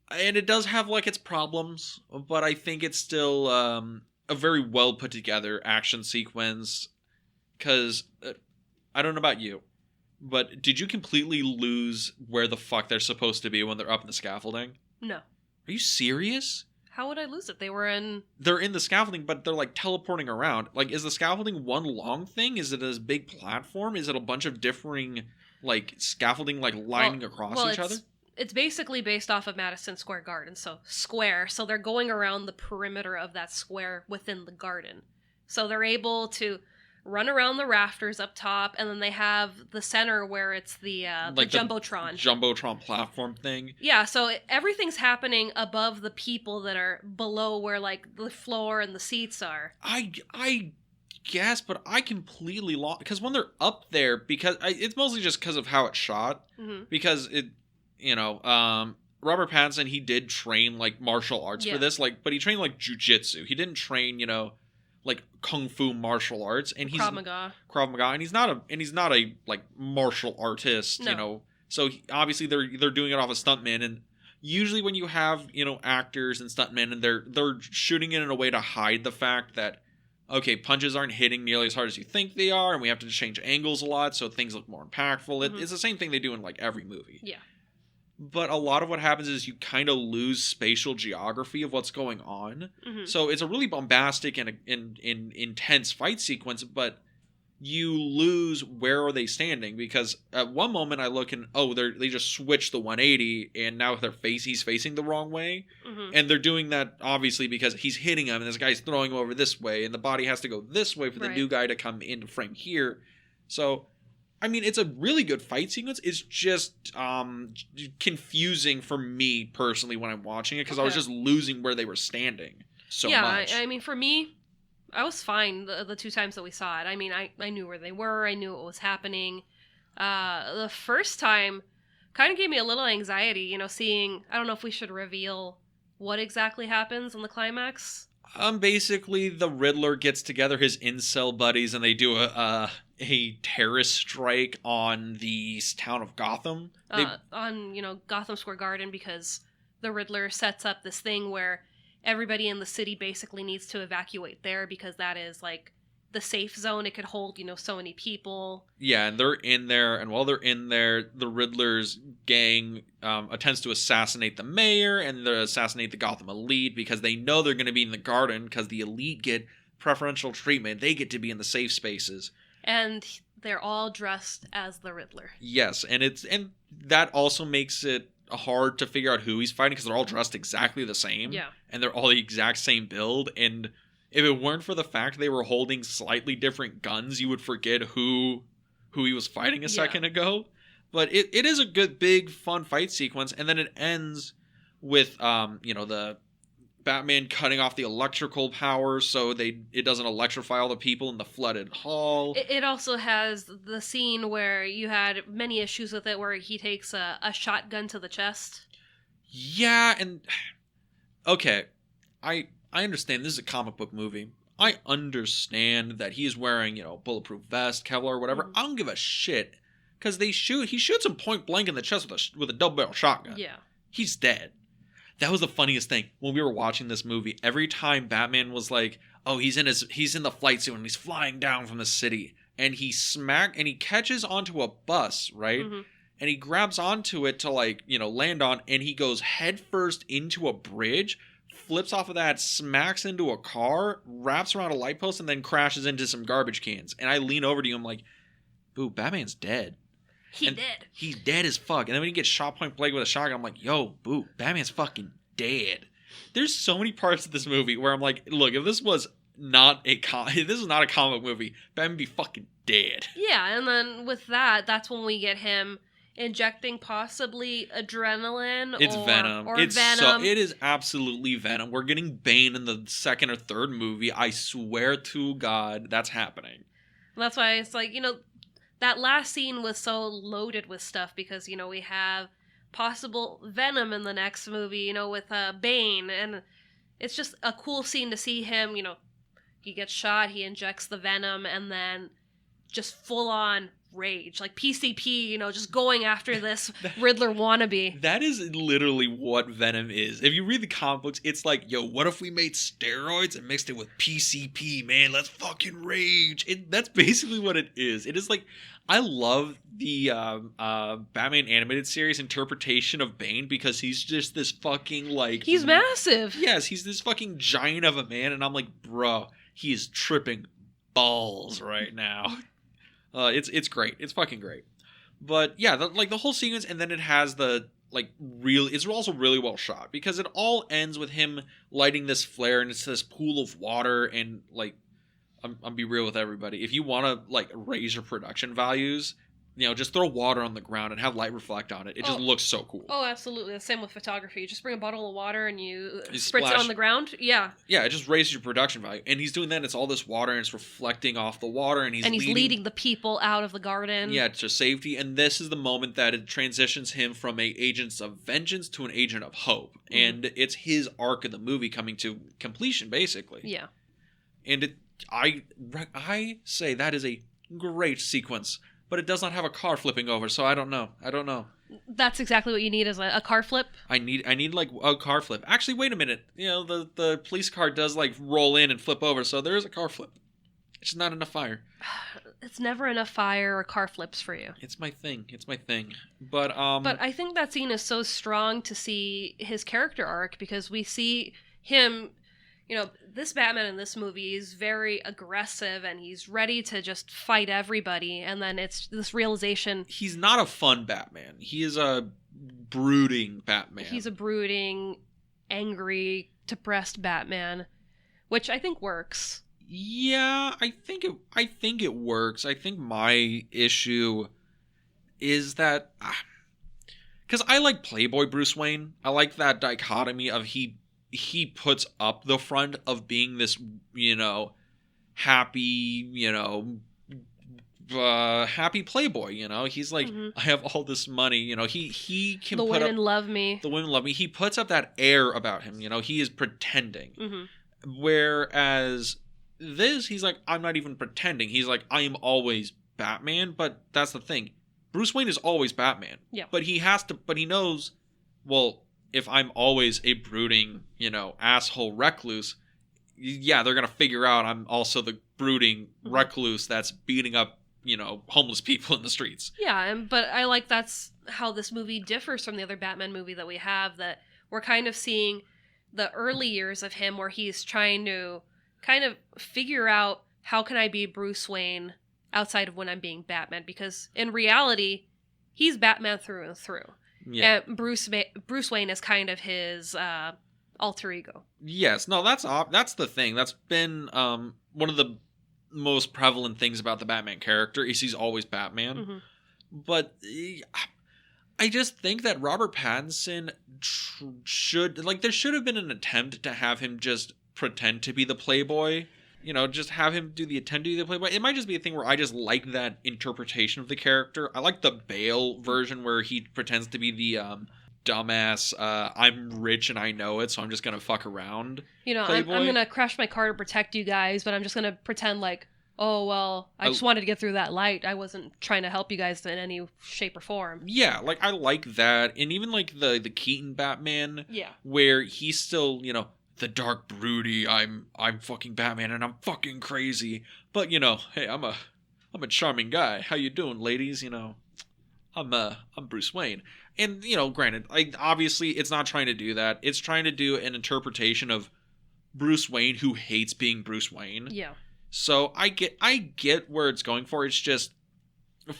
and it does have, its problems, but I think it's still a very well put together action sequence, because I don't know about you, but did you completely lose where the fuck they're supposed to be when they're up in the scaffolding? No. Are you serious? How would I lose it? They're in the scaffolding, but they're like teleporting around. Like, is the scaffolding one long thing? Is it a big platform? Is it a bunch of differing like scaffolding like lining across each other? It's basically based off of Madison Square Garden, so square. So they're going around the perimeter of that square within the garden. So they're able to run around the rafters up top, and then they have the center where it's the Jumbotron. Jumbotron platform thing. Yeah, so everything's happening above the people that are below where, like, the floor and the seats are. I guess, but I completely lost... Because when they're up there, it's mostly just because of how it's shot. Mm-hmm. Because Robert Pattinson, he did train, like, martial arts for this, like, but he trained, like, jujitsu. He didn't train, like kung fu martial arts, and he's Krav Maga, and he's not a like martial artist, So obviously they're doing it off a stuntman, and usually when you have actors and stuntmen, and they're shooting it in a way to hide the fact that punches aren't hitting nearly as hard as you think they are, and we have to change angles a lot so things look more impactful. Mm-hmm. It's the same thing they do in like every movie. Yeah. But a lot of what happens is you kind of lose spatial geography of what's going on. Mm-hmm. So it's a really bombastic and intense fight sequence, but you lose where are they standing, because at one moment I look and they just switched the 180 and now he's facing the wrong way. Mm-hmm. And they're doing that obviously because he's hitting him and this guy's throwing him over this way and the body has to go this way for the new guy to come into frame here. So I mean, it's a really good fight sequence. It's just confusing for me personally when I'm watching it because I was just losing where they were standing so much. Yeah, I mean, for me, I was fine the two times that we saw it. I mean, I knew where they were. I knew what was happening. The first time kind of gave me a little anxiety, seeing... I don't know if we should reveal what exactly happens in the climax. Basically, the Riddler gets together his incel buddies and they do a terrorist strike on the town of Gotham. On Gotham Square Garden, because the Riddler sets up this thing where everybody in the city basically needs to evacuate there because that is like the safe zone. It could hold so many people. Yeah, and they're in there, and while they're in there, the Riddler's gang attempts to assassinate the mayor and assassinate the Gotham elite because they know they're going to be in the garden because the elite get preferential treatment. They get to be in the safe spaces. And they're all dressed as the Riddler. Yes, and that also makes it hard to figure out who he's fighting because they're all dressed exactly the same. Yeah. And they're all the exact same build. And if it weren't for the fact they were holding slightly different guns, you would forget who he was fighting a second ago. But it is a good, big, fun fight sequence. And then it ends with, the Batman cutting off the electrical power so it doesn't electrify all the people in the flooded hall. It also has the scene where you had many issues with it where he takes a shotgun to the chest. Yeah, and... Okay, I understand this is a comic book movie. I understand that he's wearing, bulletproof vest, Kevlar, whatever. I don't give a shit. Because he shoots him point blank in the chest with a double barrel shotgun. Yeah. He's dead. That was the funniest thing. When we were watching this movie, every time Batman was like, he's in the flight suit and he's flying down from the city. And he catches onto a bus, right? Mm-hmm. And he grabs onto it to land on, and he goes headfirst into a bridge, flips off of that, smacks into a car, wraps around a light post, and then crashes into some garbage cans. And I lean over to you, I'm like, boo, Batman's dead. He's dead as fuck. And then when he gets shot point blank with a shotgun, I'm like, yo, boo, Batman's fucking dead. There's so many parts of this movie where I'm like, look, if this was not a comic movie, Batman would be fucking dead. Yeah, and then with that's when we get him injecting possibly adrenaline. It's Venom. Venom. It is absolutely Venom. We're getting Bane in the second or third movie. I swear to God, that's happening. That's why it's like, that last scene was so loaded with stuff because, we have possible Venom in the next movie, with Bane. And it's just a cool scene to see him, he gets shot, he injects the Venom, and then just full on rage, like PCP, you know, just going after this Riddler wannabe. That is literally what Venom is. If you read the comic books, it's like, yo, what if we made steroids and mixed it with PCP, man? Let's fucking rage. That's basically what it is. It is like, I love the Batman animated series interpretation of Bane because he's just this fucking like... He's massive. Yes, he's this fucking giant of a man, and I'm like, bro, he is tripping balls right now. It's great. It's fucking great. But yeah, the whole sequence, and then it has the it's also really well shot because it all ends with him lighting this flare and it's this pool of water and like I'll be real with everybody. If you want to like raise your production values, you know, just throw water on the ground and have light reflect on it. It just looks so cool. Oh, absolutely. The same with photography. You just bring a bottle of water and you spritz splash it on the ground. Yeah. Yeah, it just raises your production value. And he's doing that, and it's all this water, and it's reflecting off the water, and he's leading the people out of the garden. Yeah, to safety. And this is the moment that it transitions him from a agent of vengeance to an agent of hope. Mm-hmm. And it's his arc of the movie coming to completion, basically. Yeah. And I say that is a great sequence. But it does not have a car flipping over, so I don't know. That's exactly what you need, is a car flip. I need like a car flip. Actually, wait a minute. You know, the police car does like roll in and flip over, so there is a car flip. It's just not enough fire. It's never enough fire or car flips for you. It's my thing. But I think that scene is so strong to see his character arc because we see him. You know, this Batman in this movie is very aggressive and he's ready to just fight everybody. And then it's this realization. He's not a fun Batman. He is a brooding Batman. He's a brooding, angry, depressed Batman, which I think works. Yeah, I think it works. I think my issue is that because I like Playboy Bruce Wayne. I like that dichotomy of he puts up the front of being this, you know, happy, you know, happy playboy, you know. He's like, I have all this money, you know. He can the put women up, love me. The women love me. He puts up that air about him, you know. He is pretending. Whereas this, he's like, I'm not even pretending. He's like, I am always Batman. But that's the thing. Bruce Wayne is always Batman. Yeah. But he knows, well, if I'm always a brooding, you know, asshole recluse, yeah, they're going to figure out I'm also the brooding recluse that's beating up, you know, homeless people in the streets. Yeah, but I like that's how this movie differs from the other Batman movie that we have, that we're kind of seeing the early years of him where he's trying to kind of figure out how can I be Bruce Wayne outside of when I'm being Batman, because in reality, he's Batman through and through. Yeah, and Bruce Wayne is kind of his alter ego. Yes, no, that's the thing. That's been one of the most prevalent things about the Batman character is he's always Batman. But I just think that Robert Pattinson there should have been an attempt to have him just pretend to be the Playboy. You know, just have him do the attempt to be the Playboy. It might just be a thing where I just like that interpretation of the character. I like the Bale version where he pretends to be the dumbass, I'm rich and I know it, so I'm just going to fuck around. You know, I'm going to crash my car to protect you guys, but I'm just going to pretend like, oh, well, I just wanted to get through that light. I wasn't trying to help you guys in any shape or form. Yeah, like, I like that. And even, like, the Keaton Batman, where he's still, you know, the dark broody, I'm fucking Batman and I'm fucking crazy. But, you know, hey, I'm a charming guy. How you doing, ladies? You know, I'm Bruce Wayne. And, you know, granted, like, obviously it's not trying to do that. It's trying to do an interpretation of Bruce Wayne who hates being Bruce Wayne. Yeah. So I get where it's going for. It's just,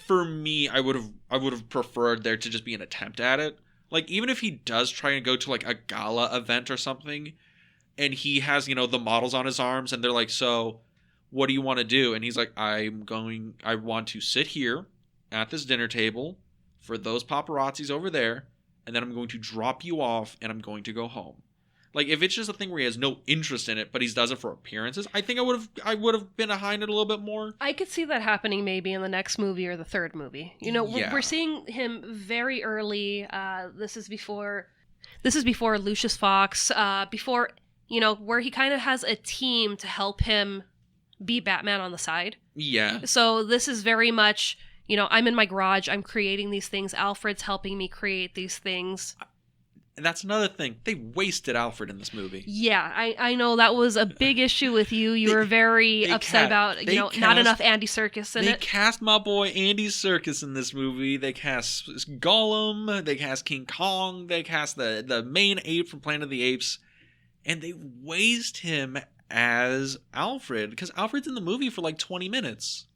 for me, I would have preferred there to just be an attempt at it. Like, even if he does try and go to, like, a gala event or something, and he has, you know, the models on his arms, and they're like, so, what do you want to do? And he's like, I want to sit here at this dinner table for those paparazzis over there, and then I'm going to drop you off, and I'm going to go home. Like, if it's just a thing where he has no interest in it, but he does it for appearances, I think I would have been behind it a little bit more. I could see that happening maybe in the next movie or the third movie. You know, we're seeing him very early. This is before Lucius Fox, before, you know, where he kind of has a team to help him be Batman on the side. Yeah. So this is very much I'm in my garage, I'm creating these things, Alfred's helping me create these things. And that's another thing. They wasted Alfred in this movie. Yeah, I know that was a big issue with you. You were very upset about, not enough Andy Serkis in it. They cast my boy Andy Serkis in this movie. They cast Gollum. They cast King Kong. They cast the main ape from Planet of the Apes. And they waste him as Alfred. Because Alfred's in the movie for like 20 minutes.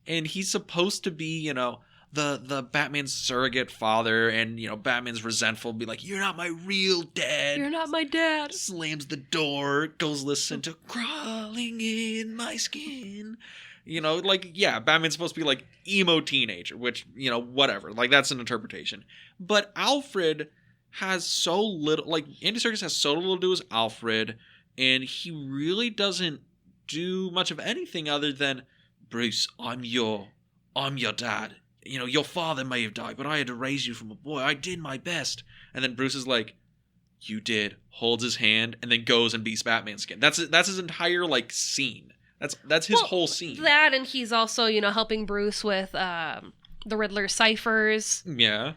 And he's supposed to be, the Batman's surrogate father, and Batman's resentful, be like, "You're not my real dad. You're not my dad." Slams the door, goes listen to "Crawling in My Skin." Batman's supposed to be like emo teenager, which whatever, like that's an interpretation. But Alfred has so little, like Andy Serkis has so little to do as Alfred, and he really doesn't do much of anything other than, "Bruce, I'm your dad. Your father may have died, but I had to raise you from a boy. I did my best." And then Bruce is like, "You did," holds his hand, and then goes and beats Batman's skin. That's his entire scene. That's his whole scene. That, and he's also helping Bruce with the Riddler ciphers. Yeah.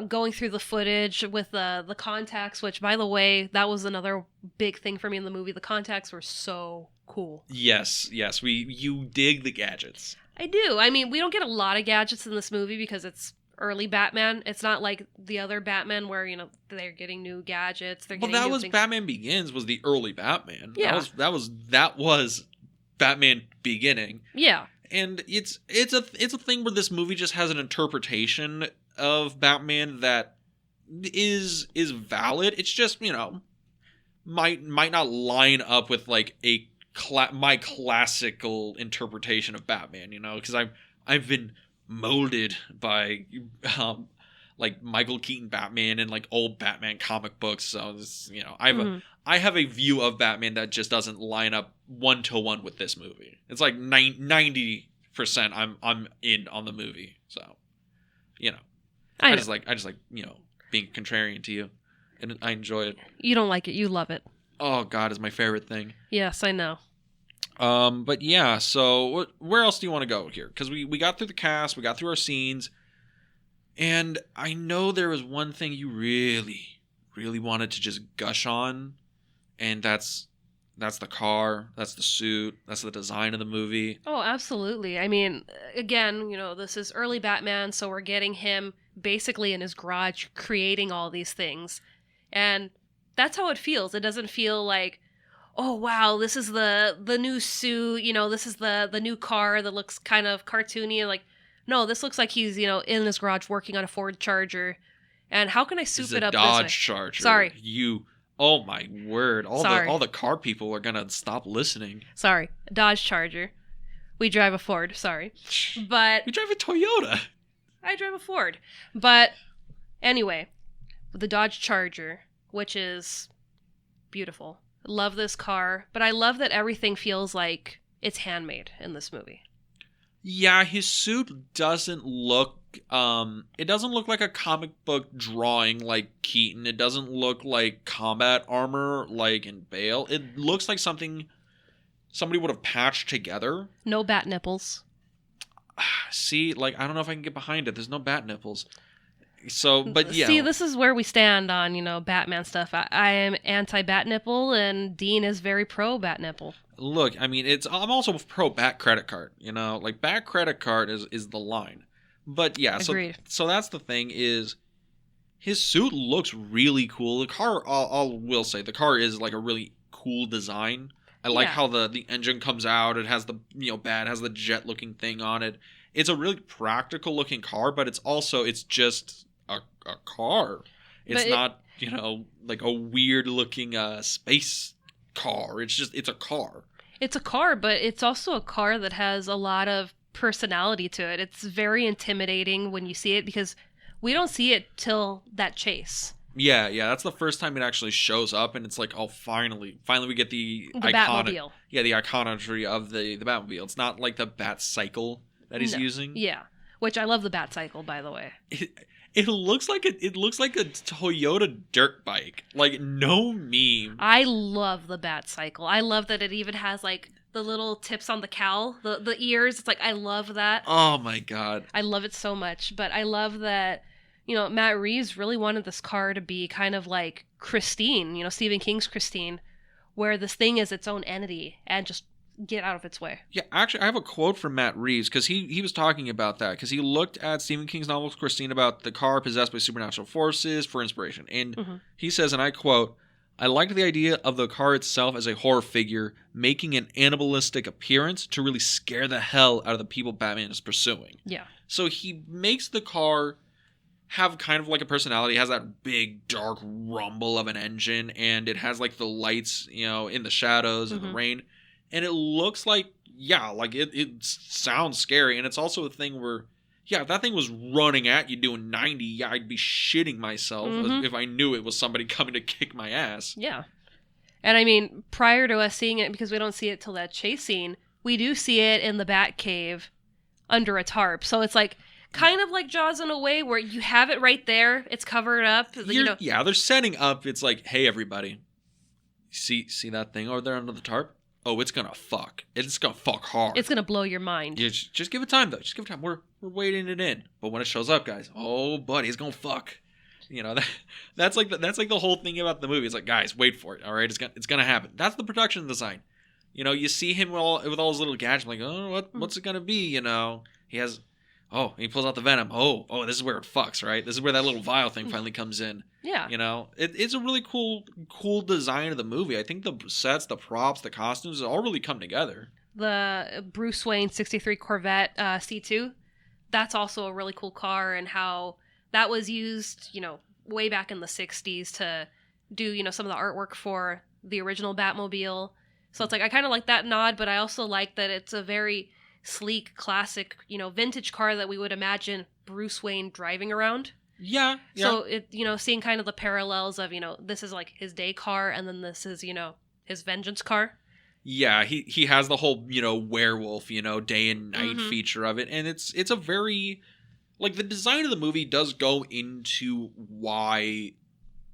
Going through the footage with the contacts, which, by the way, that was another big thing for me in the movie. The contacts were so cool. Yes. You dig the gadgets. I do. I mean, we don't get a lot of gadgets in this movie because it's early Batman. It's not like the other Batman where, they're getting new gadgets. Batman Begins was the early Batman. Yeah. That was Batman Beginning. Yeah. And it's a thing where this movie just has an interpretation of Batman that is valid. It's just, might not line up with like my classical interpretation of Batman, because I've been molded by Michael Keaton Batman and like old Batman comic books, so this, I have a view of Batman that just doesn't line up 1-to-1 with this movie. It's like 90% I'm in on the movie, so I just like being contrarian to you, and I enjoy it. You don't like it, you love it. Oh God, it's my favorite thing. Yes, I know. But yeah, so where else do you want to go here? Because we got through the cast, we got through our scenes, and I know there was one thing you really, really wanted to just gush on, and that's the car, that's the suit, that's the design of the movie. Oh, absolutely. I mean, again, this is early Batman, so we're getting him basically in his garage creating all these things, and that's how it feels. It doesn't feel like, oh wow, this is the new suit, this is the new car that looks kind of cartoony. Like, no, this looks like he's, in his garage working on a Ford Charger. And how can I soup it up this way? Dodge Charger. Sorry. Oh my word. All the car people are gonna stop listening. Sorry. Dodge Charger. We drive a Ford, sorry. But we drive a Toyota. I drive a Ford. But anyway, the Dodge Charger, which is beautiful. Love this car, but I love that everything feels like it's handmade in this movie. Yeah, his suit doesn't look it doesn't look like a comic book drawing like Keaton. It doesn't look like combat armor like in Bale. It looks like something somebody would have patched together. No bat nipples. See, I don't know if I can get behind it. There's no bat nipples. So, but yeah. See, this is where we stand on, Batman stuff. I am anti-bat nipple, and Dean is very pro-bat nipple. Look, I mean, I'm also pro-bat credit card, bat credit card is the line. But yeah, agreed. So that's the thing is, his suit looks really cool. The car, will say, the car is like a really cool design. I like how the engine comes out. It has the, bat has the jet-looking thing on it. It's a really practical-looking car, but it's just a car. It's not, like a weird-looking space car. It's a car. It's a car, but it's also a car that has a lot of personality to it. It's very intimidating when you see it because we don't see it till that chase. Yeah, that's the first time it actually shows up, and it's like, oh, finally we get the Batmobile. Yeah, the iconography of the Batmobile. It's not like the Bat Cycle that he's using. Yeah, which I love the Bat Cycle, by the way. It looks like a Toyota dirt bike. Like, no meme. I love the Bat Cycle. I love that it even has like the little tips on the cowl, the ears. It's like, I love that. Oh my God. I love it so much. But I love that, Matt Reeves really wanted this car to be kind of like Christine, Stephen King's Christine, where this thing is its own entity and just get out of its way. Yeah, actually, I have a quote from Matt Reeves, because he was talking about that, because he looked at Stephen King's novel Christine about the car possessed by supernatural forces for inspiration. And he says, and I quote, "I liked the idea of the car itself as a horror figure, making an animalistic appearance to really scare the hell out of the people Batman is pursuing." Yeah. So he makes the car have kind of like a personality. It has that big, dark rumble of an engine, and it has like the lights, in the shadows and the rain. And it looks like, it sounds scary. And it's also a thing where, if that thing was running at you doing 90, I'd be shitting myself if I knew it was somebody coming to kick my ass. Yeah. And I mean, prior to us seeing it, because we don't see it till that chase scene, we do see it in the Batcave under a tarp. So it's like, kind of like Jaws in a way where you have it right there. It's covered up. Yeah, they're setting up. It's like, hey, everybody, see that thing over there under the tarp? Oh, it's gonna fuck. It's gonna fuck hard. It's gonna blow your mind. Yeah, just give it time, though. Just give it time. We're waiting it in. But when it shows up, guys, oh, buddy, it's gonna fuck. That's like the whole thing about the movie. It's like, guys, wait for it. All right, it's gonna happen. That's the production design. You see him with all his little gadgets. Like, oh, what's it gonna be? He has. Oh, he pulls out the venom. Oh, this is where it fucks, right? This is where that little vial thing finally comes in. Yeah. It's a really cool design of the movie. I think the sets, the props, the costumes, all really come together. The Bruce Wayne 63 Corvette C2, that's also a really cool car, and how that was used, way back in the 60s to do, some of the artwork for the original Batmobile. So it's like, I kind of like that nod, but I also like that it's a very sleek, classic, vintage car that we would imagine Bruce Wayne driving around. Yeah. So it, seeing kind of the parallels of, this is like his day car, and then this is, his vengeance car. Yeah, he has the whole, werewolf, day and night feature of it. And it's a very, like, the design of the movie does go into why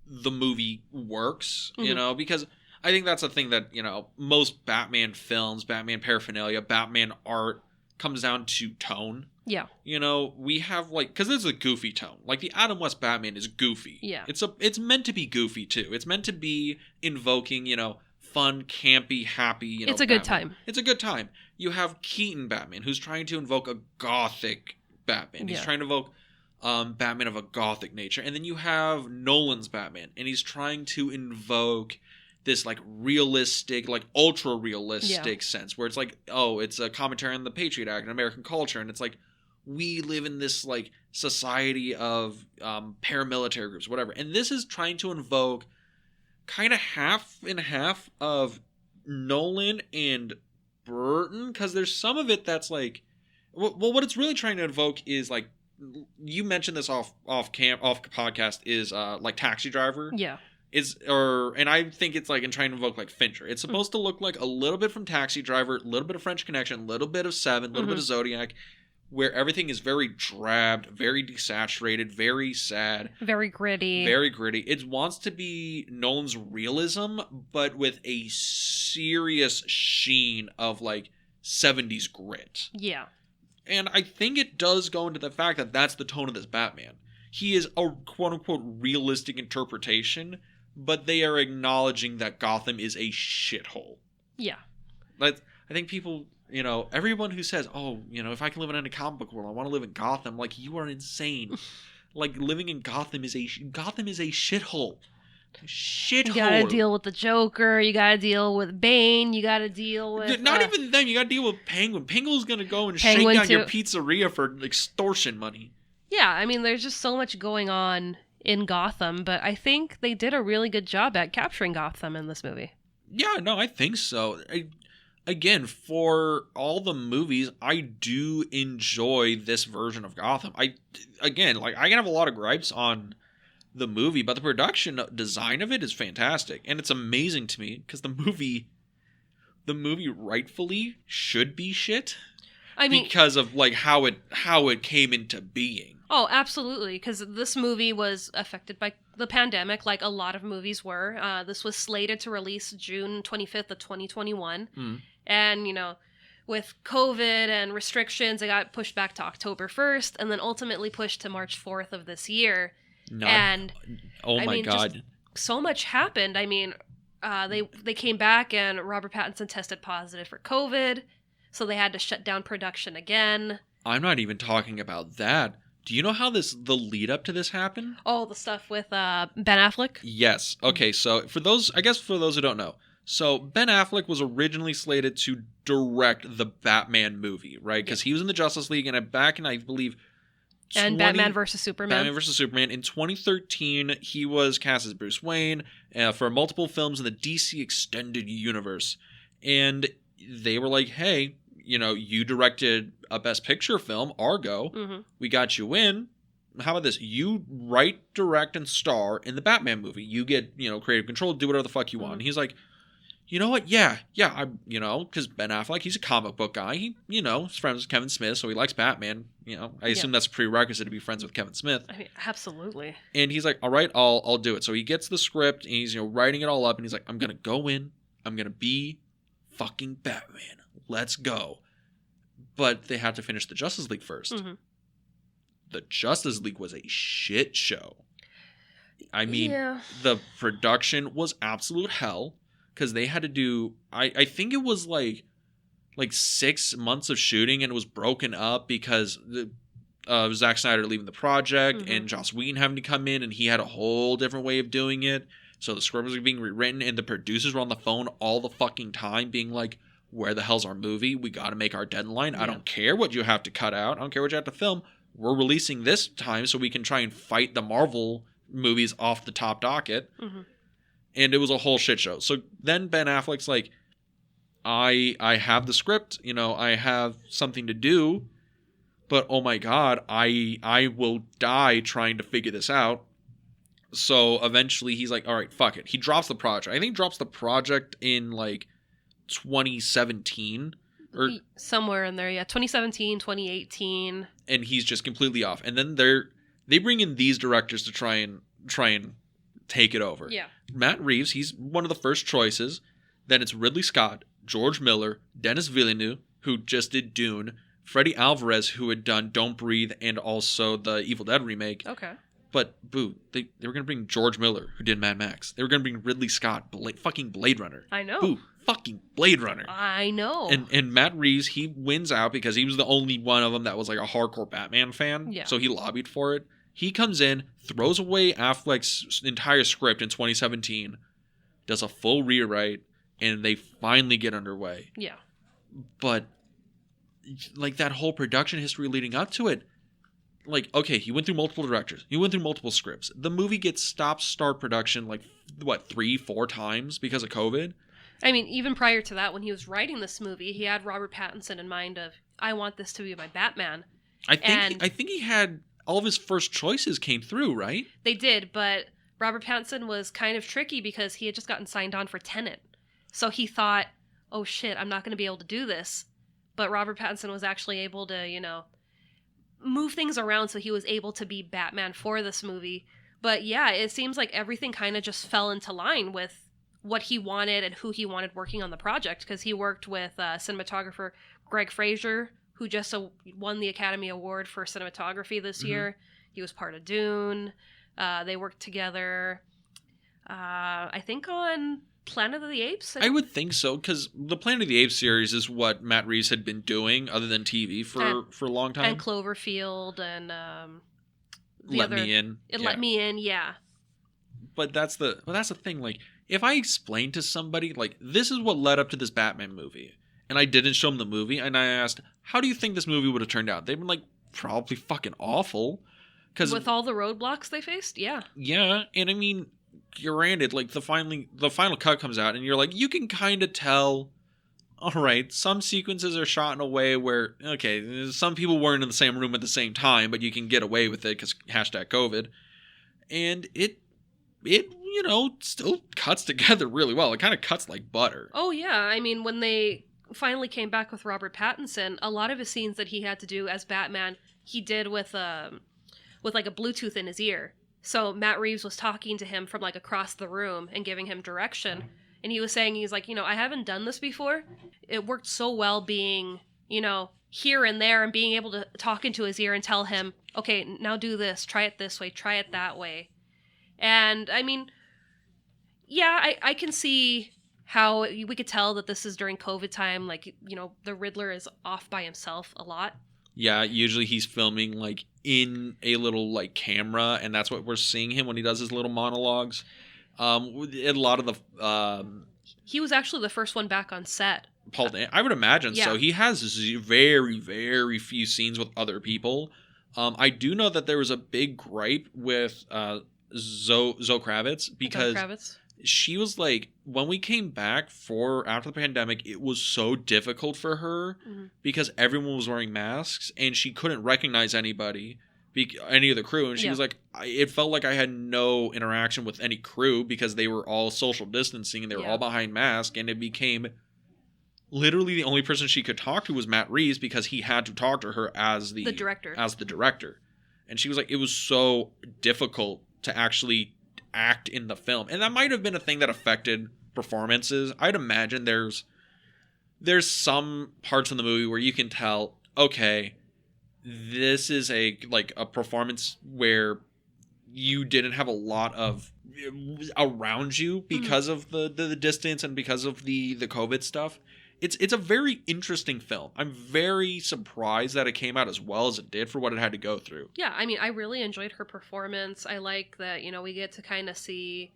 the movie works, because I think that's a thing that, most Batman films, Batman paraphernalia, Batman art comes down to tone. Yeah. We have, like, because it's a goofy tone. Like, the Adam West Batman is goofy. Yeah. It's meant to be goofy, too. It's meant to be invoking, fun, campy, happy, It's a good time. It's a good time. You have Keaton Batman, who's trying to invoke a gothic Batman. He's trying to evoke Batman of a gothic nature. And then you have Nolan's Batman, and he's trying to invoke this, like, realistic, like, ultra realistic sense, where it's like, oh, it's a commentary on the Patriot Act and American culture, and it's like, we live in this, like, society of paramilitary groups, whatever. And this is trying to invoke kind of half and half of Nolan and Burton, because there's some of it that's like, well, what it's really trying to invoke is, like, you mentioned this off podcast, is like Taxi Driver. Yeah. And I think it's like in trying to invoke like Fincher. It's supposed to look like a little bit from Taxi Driver, a little bit of French Connection, a little bit of Seven, a little bit of Zodiac, where everything is very drabbed, very desaturated, very sad. Very gritty. Very gritty. It wants to be Nolan's realism, but with a serious sheen of like 70s grit. Yeah. And I think it does go into the fact that that's the tone of this Batman. He is a quote-unquote realistic interpretation, but they are acknowledging that Gotham is a shithole. Yeah. I think people, everyone who says, oh, if I can live in a comic book world, I want to live in Gotham, like, you are insane. Like, living in Gotham is a shithole. Shithole. You gotta deal with the Joker, you gotta deal with Bane, you gotta deal with... Not even them, you gotta deal with Penguin. Penguin's gonna go and shake down your pizzeria for extortion money. Yeah, I mean, there's just so much going on in Gotham, but I think they did a really good job at capturing Gotham in this movie. Yeah, no, I think so. Again, for all the movies, I do enjoy this version of Gotham. I can have a lot of gripes on the movie, but the production design of it is fantastic, and it's amazing to me because the movie rightfully should be shit. I mean, because of like how it came into being. Oh, absolutely, because this movie was affected by the pandemic, like a lot of movies were. This was slated to release June 25th of 2021, And, with COVID and restrictions, it got pushed back to October 1st and then ultimately pushed to March 4th of this year. Oh my God. Just so much happened. I mean, they came back and Robert Pattinson tested positive for COVID, so they had to shut down production again. I'm not even talking about that. Do you know how the lead up to this happened? Oh, the stuff with Ben Affleck? Yes. Okay, so for those who don't know, so Ben Affleck was originally slated to direct the Batman movie, right? Because he was in the Justice League and I believe... And Batman vs. Superman. Batman vs. Superman. In 2013, he was cast as Bruce Wayne for multiple films in the DC Extended Universe. And they were like, hey, you directed a Best Picture film, Argo. Mm-hmm. We got you in. How about this? You write, direct, and star in the Batman movie. You get, creative control, do whatever the fuck you want. And he's like, you know what? Yeah, because Ben Affleck, he's a comic book guy. He, is friends with Kevin Smith, so he likes Batman. I assume that's a prerequisite to be friends with Kevin Smith. I mean, absolutely. And he's like, all right, I'll do it. So he gets the script, and he's, writing it all up, and he's like, I'm going to go in. I'm going to be fucking Batman. Let's go. But they had to finish the Justice League first. Mm-hmm. The Justice League was a shit show. I mean, the production was absolute hell. Because they had to do, I think it was like 6 months of shooting, and it was broken up because Zack Snyder leaving the project and Joss Whedon having to come in, and he had a whole different way of doing it. So the script was being rewritten, and the producers were on the phone all the fucking time being like, where the hell's our movie? We got to make our deadline. I don't care what you have to cut out. I don't care what you have to film. We're releasing this time so we can try and fight the Marvel movies off the top docket. Mm-hmm. And it was a whole shit show. So then Ben Affleck's like, I have the script, I have something to do, but oh my God, I will die trying to figure this out. So eventually he's like, all right, fuck it. He drops the project. I think he drops the project in 2017 or somewhere in there. Yeah. 2017, 2018. And he's just completely off. And then they bring in these directors to try and take it over. Yeah. Matt Reeves, he's one of the first choices. Then it's Ridley Scott, George Miller, Denis Villeneuve, who just did Dune, Freddie Alvarez, who had done Don't Breathe and also the Evil Dead remake. Okay. But, boo, they were going to bring George Miller, who did Mad Max. They were going to bring Ridley Scott, fucking Blade Runner. I know. Boo, fucking Blade Runner. I know. And Matt Reeves, he wins out because he was the only one of them that was like a hardcore Batman fan. Yeah. So he lobbied for it. He comes in, throws away Affleck's entire script in 2017, does a full rewrite, and they finally get underway. Yeah. But, that whole production history leading up to it, okay, he went through multiple directors. He went through multiple scripts. The movie gets start production, 3-4 times because of COVID? I mean, even prior to that, when he was writing this movie, he had Robert Pattinson in mind of, I want this to be my Batman. I think he had... all of his first choices came through, right? They did, but Robert Pattinson was kind of tricky because he had just gotten signed on for Tenet. So he thought, oh shit, I'm not going to be able to do this. But Robert Pattinson was actually able to, move things around so he was able to be Batman for this movie. But yeah, it seems like everything kind of just fell into line with what he wanted and who he wanted working on the project, because he worked with cinematographer Greg Fraser, who just won the Academy Award for cinematography this year. He was part of Dune. They worked together, I think, on Planet of the Apes. I would think so, because the Planet of the Apes series is what Matt Reeves had been doing, other than TV, for a long time. And Cloverfield, and Let Me In. Let Me In, yeah. But that's the thing. If I explain to somebody, this is what led up to this Batman movie, and I didn't show them the movie, and I asked, how do you think this movie would have turned out? They've been probably fucking awful. With all the roadblocks they faced? Yeah. Yeah, and I mean, granted, the final cut comes out, and you're you can kind of tell, all right, some sequences are shot in a way where, okay, some people weren't in the same room at the same time, but you can get away with it because #COVID. And it still cuts together really well. It kind of cuts like butter. Oh, yeah. I mean, when they finally came back with Robert Pattinson, a lot of his scenes that he had to do as Batman, he did with a Bluetooth in his ear. So Matt Reeves was talking to him from across the room and giving him direction. And he was saying, he's like, I haven't done this before. It worked so well being, here and there and being able to talk into his ear and tell him, okay, now do this, try it this way, try it that way. And I mean, yeah, I can see how we could tell that this is during COVID time. Like, the Riddler is off by himself a lot. Yeah, usually he's filming like in a little like camera, and that's what we're seeing him when he does his little monologues. A lot of the he was actually the first one back on set. Paul, I would imagine so. He has very, very few scenes with other people. I do know that there was a big gripe with Zoe Kravitz because she was like, when we came back after the pandemic, it was so difficult for her because everyone was wearing masks and she couldn't recognize anybody, any of the crew. And she was like, it felt like I had no interaction with any crew because they were all social distancing and they were all behind masks. And it became literally the only person she could talk to was Matt Reeves because he had to talk to her as the director. And she was like, it was so difficult to actually act in the film. And that might have been a thing that affected performances. I'd imagine there's some parts in the movie where you can tell, okay, this is a performance where you didn't have a lot of around you because of the distance and because of the COVID stuff. It's a very interesting film. I'm very surprised that it came out as well as it did for what it had to go through. Yeah, I mean, I really enjoyed her performance. I like that, we get to kind of see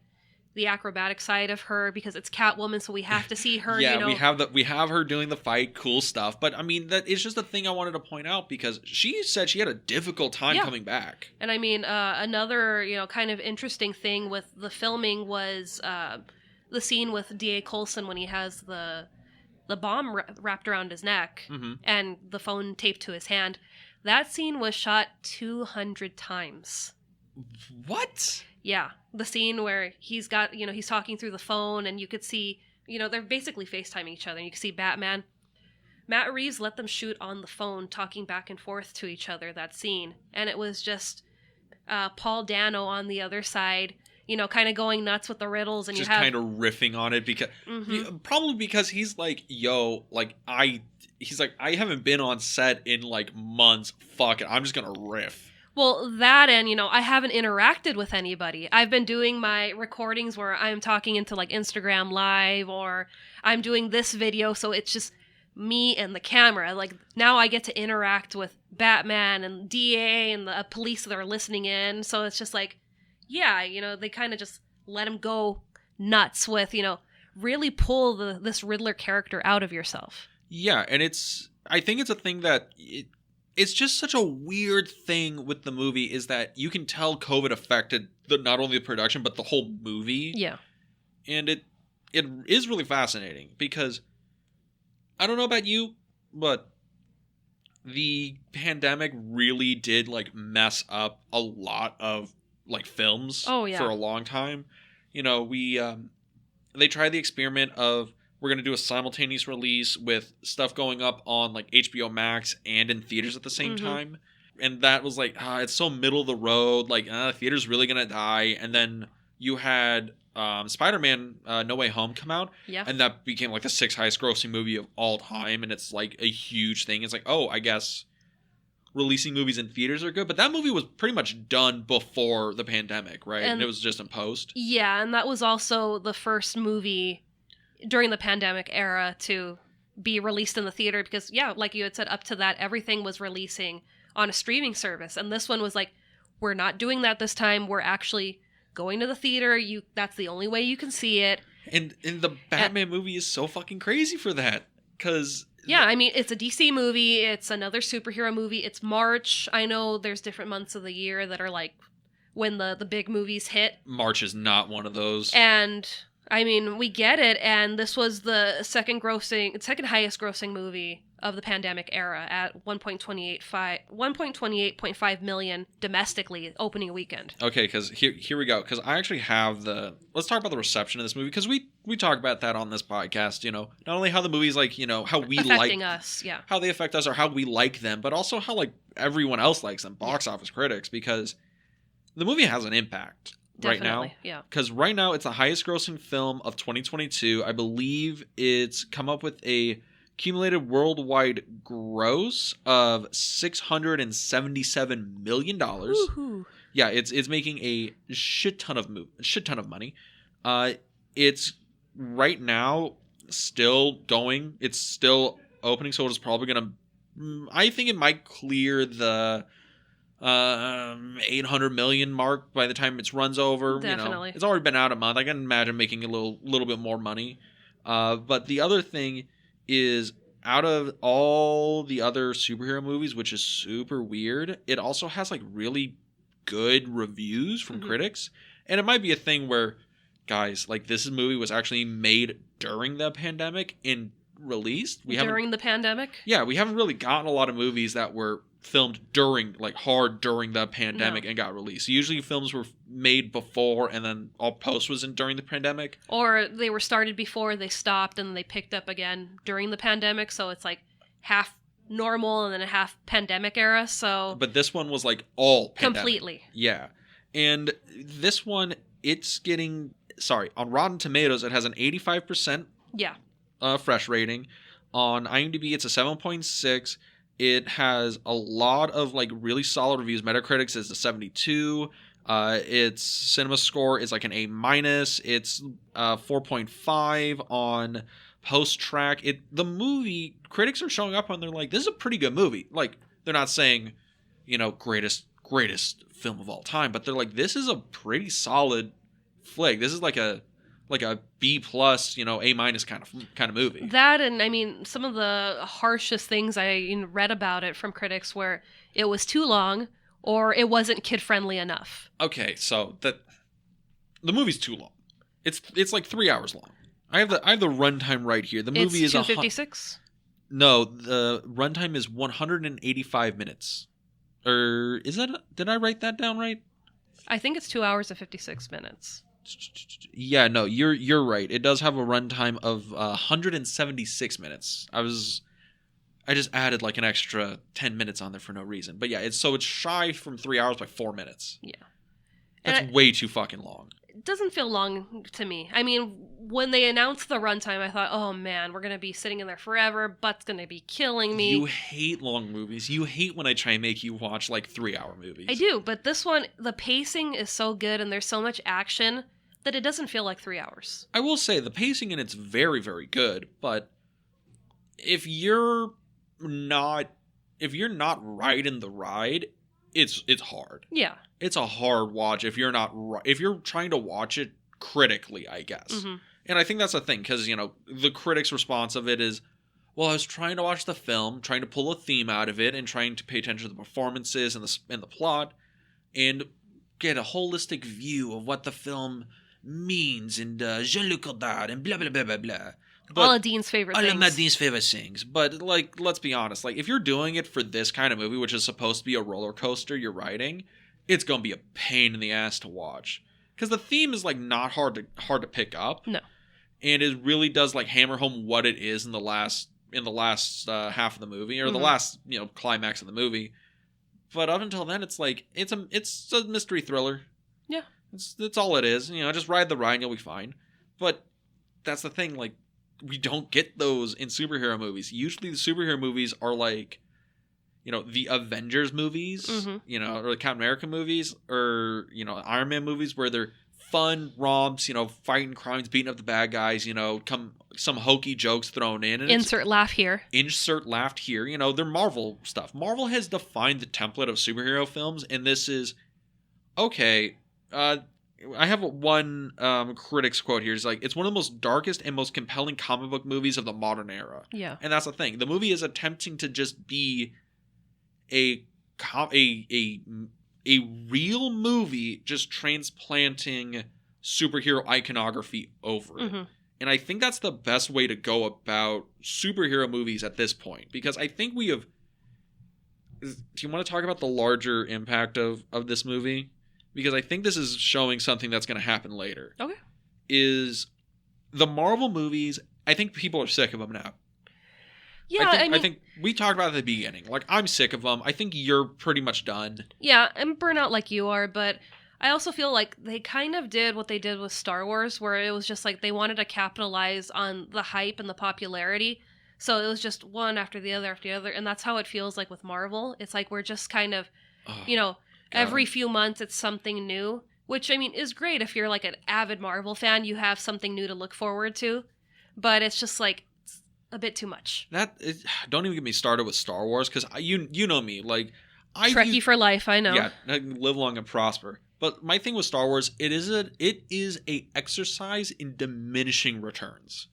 the acrobatic side of her because it's Catwoman, so we have to see her. We have her doing the fight, cool stuff. But I mean, that is just a thing I wanted to point out because she said she had a difficult time coming back. And I mean, another kind of interesting thing with the filming was the scene with D.A. Coulson when he has the bomb wrapped around his neck and the phone taped to his hand. That scene was shot 200 times. What? Yeah. The scene where he's got, he's talking through the phone and you could see, they're basically FaceTiming each other. And you can see Batman. Matt Reeves let them shoot on the phone talking back and forth to each other, that scene. And it was just Paul Dano on the other side, kind of going nuts with the riddles, and just kind of riffing on it because probably because he's like, he's like, I haven't been on set in like months. Fuck it, I'm just gonna riff. Well, that and I haven't interacted with anybody. I've been doing my recordings where I'm talking into like Instagram Live or I'm doing this video, so it's just me and the camera. Like now I get to interact with Batman and DA and the police that are listening in. So it's just like, yeah, they kind of just let him go nuts with, really pull this Riddler character out of yourself. Yeah, and I think it's a thing that it's just such a weird thing with the movie is that you can tell COVID affected not only the production but the whole movie. Yeah. And it is really fascinating because I don't know about you, but the pandemic really did like mess up a lot of like films for a long time. They tried the experiment of we're going to do a simultaneous release with stuff going up on like HBO Max and in theaters at the same time. And that was like, it's so middle of the road. Like, theater's really going to die. And then you had Spider-Man No Way Home come out. Yeah. And that became like the 6th highest grossing movie of all time. And it's like a huge thing. It's like, oh, I guess releasing movies in theaters are good, but that movie was pretty much done before the pandemic, right? And it was just in post. Yeah, and that was also the first movie during the pandemic era to be released in the theater because, like you had said, up to that, everything was releasing on a streaming service. And this one was like, we're not doing that this time. We're actually going to the theater. That's the only way you can see it. And the Batman movie is so fucking crazy for that because... Yeah, I mean, it's a DC movie. It's another superhero movie. It's March. I know there's different months of the year that are like when the big movies hit. March is not one of those. And I mean, we get it. And this was the second highest grossing movie of the pandemic era at 1.28.5 million domestically opening weekend. Okay, because here we go. Because I actually have let's talk about the reception of this movie because we talk about that on this podcast. Not only how the movies like how we affecting us, how they affect us or how we like them, but also how like everyone else likes them, box office critics, because the movie has an impact. right now. Definitely, yeah. Because right now it's the highest grossing film of 2022. I believe it's come up with a accumulated worldwide gross of $677 million. Woohoo. Yeah, it's making a shit ton of money. It's right now still going. It's still opening, so it's probably gonna. I think it might clear the 800 million mark by the time it runs over. Definitely. It's already been out a month. I can imagine making a little bit more money. But the other thing is, out of all the other superhero movies, which is super weird, it also has like really good reviews from critics. And it might be a thing where, guys, like, this movie was actually made during the pandemic and released. During the pandemic? Yeah, we haven't really gotten a lot of movies that were filmed during the pandemic and got released. Usually films were made before and then all post was during the pandemic. Or they were started before, they stopped, and they picked up again during the pandemic, so it's like half normal and then a half pandemic era, so... But this one was like all pandemic. Completely. Yeah. And this one, it's getting... Sorry, on Rotten Tomatoes, it has an 85% fresh rating. On IMDb, it's a 7.6. It has a lot of like really solid reviews. Metacritic's is a 72. Its cinema score is like an A-. It's 4.5 on Post Track. The movie, critics are showing up and they're like, this is a pretty good movie. Like, they're not saying, greatest film of all time, but they're like, this is a pretty solid flick. This is like a B+, A- kind of movie. That, and I mean, some of the harshest things I read about it from critics where it was too long or it wasn't kid-friendly enough. Okay, so the movie's too long. It's like 3 hours long. I have the runtime right here. The movie is 256? No, the runtime is 185 minutes. Or is that? Did I write that down right? I think it's 2 hours and 56 minutes. Yeah, no, you're right. It does have a runtime of 176 minutes. I just added like an extra 10 minutes on there for no reason. But yeah, it's shy from 3 hours by 4 minutes. Yeah. That's way too fucking long. It doesn't feel long to me. I mean, when they announced the runtime, I thought, oh man, we're going to be sitting in there forever. Butt's going to be killing me. You hate long movies. You hate when I try and make you watch like 3 hour movies. I do, but this one, the pacing is so good and there's so much action that it doesn't feel like 3 hours. I will say the pacing in it's very, very good, but if you're not riding the ride, it's hard. Yeah. It's a hard watch if you're trying to watch it critically, I guess. Mm-hmm. And I think that's the thing, because, the critics' response of it is, well, I was trying to watch the film, trying to pull a theme out of it, and trying to pay attention to the performances and the plot, and get a holistic view of what the film means, and Jean-Luc Godard, and blah, blah, blah, blah, blah. But all of Dean's favorite things. All of Dean's favorite things. But, like, let's be honest. Like, if you're doing it for this kind of movie, which is supposed to be a roller coaster you're riding, it's going to be a pain in the ass to watch. Because the theme is, like, not hard to pick up. No. And it really does, like, hammer home what it is in the last half of the movie, or the last, climax of the movie. But up until then, it's like, it's a mystery thriller. Yeah. That's all it is. Just ride the ride and you'll be fine. But that's the thing, like, we don't get those in superhero movies. Usually the superhero movies are like, the Avengers movies, or the Captain America movies, or, Iron Man movies, where they're fun romps, fighting crimes, beating up the bad guys, some hokey jokes thrown in. And insert laugh here. Insert laughed here. They're Marvel stuff. Marvel has defined the template of superhero films, and this is, okay, I have one critic's quote here. It's like, it's one of the most darkest and most compelling comic book movies of the modern era. Yeah. And that's the thing. The movie is attempting to just be a real movie, just transplanting superhero iconography over it. And I think that's the best way to go about superhero movies at this point. Because I think we have... Do you want to talk about the larger impact of this movie? Because I think this is showing something that's going to happen later. Okay. Is the Marvel movies, I think people are sick of them now. Yeah, I think we talked about it at the beginning. Like, I'm sick of them. I think you're pretty much done. Yeah, I'm burnt out like you are, but I also feel like they kind of did what they did with Star Wars, where it was just like they wanted to capitalize on the hype and the popularity. So it was just one after the other after the other. And that's how it feels like with Marvel. It's like we're just kind of, Oh, God. God. Every few months it's something new, which, I mean, is great if you're like an avid Marvel fan. You have something new to look forward to. But it's just like it's a bit too much. Don't even get me started with Star Wars, because you know me. Like, Trekkie for life, I know. Yeah, live long and prosper. But my thing with Star Wars, it is a exercise in diminishing returns,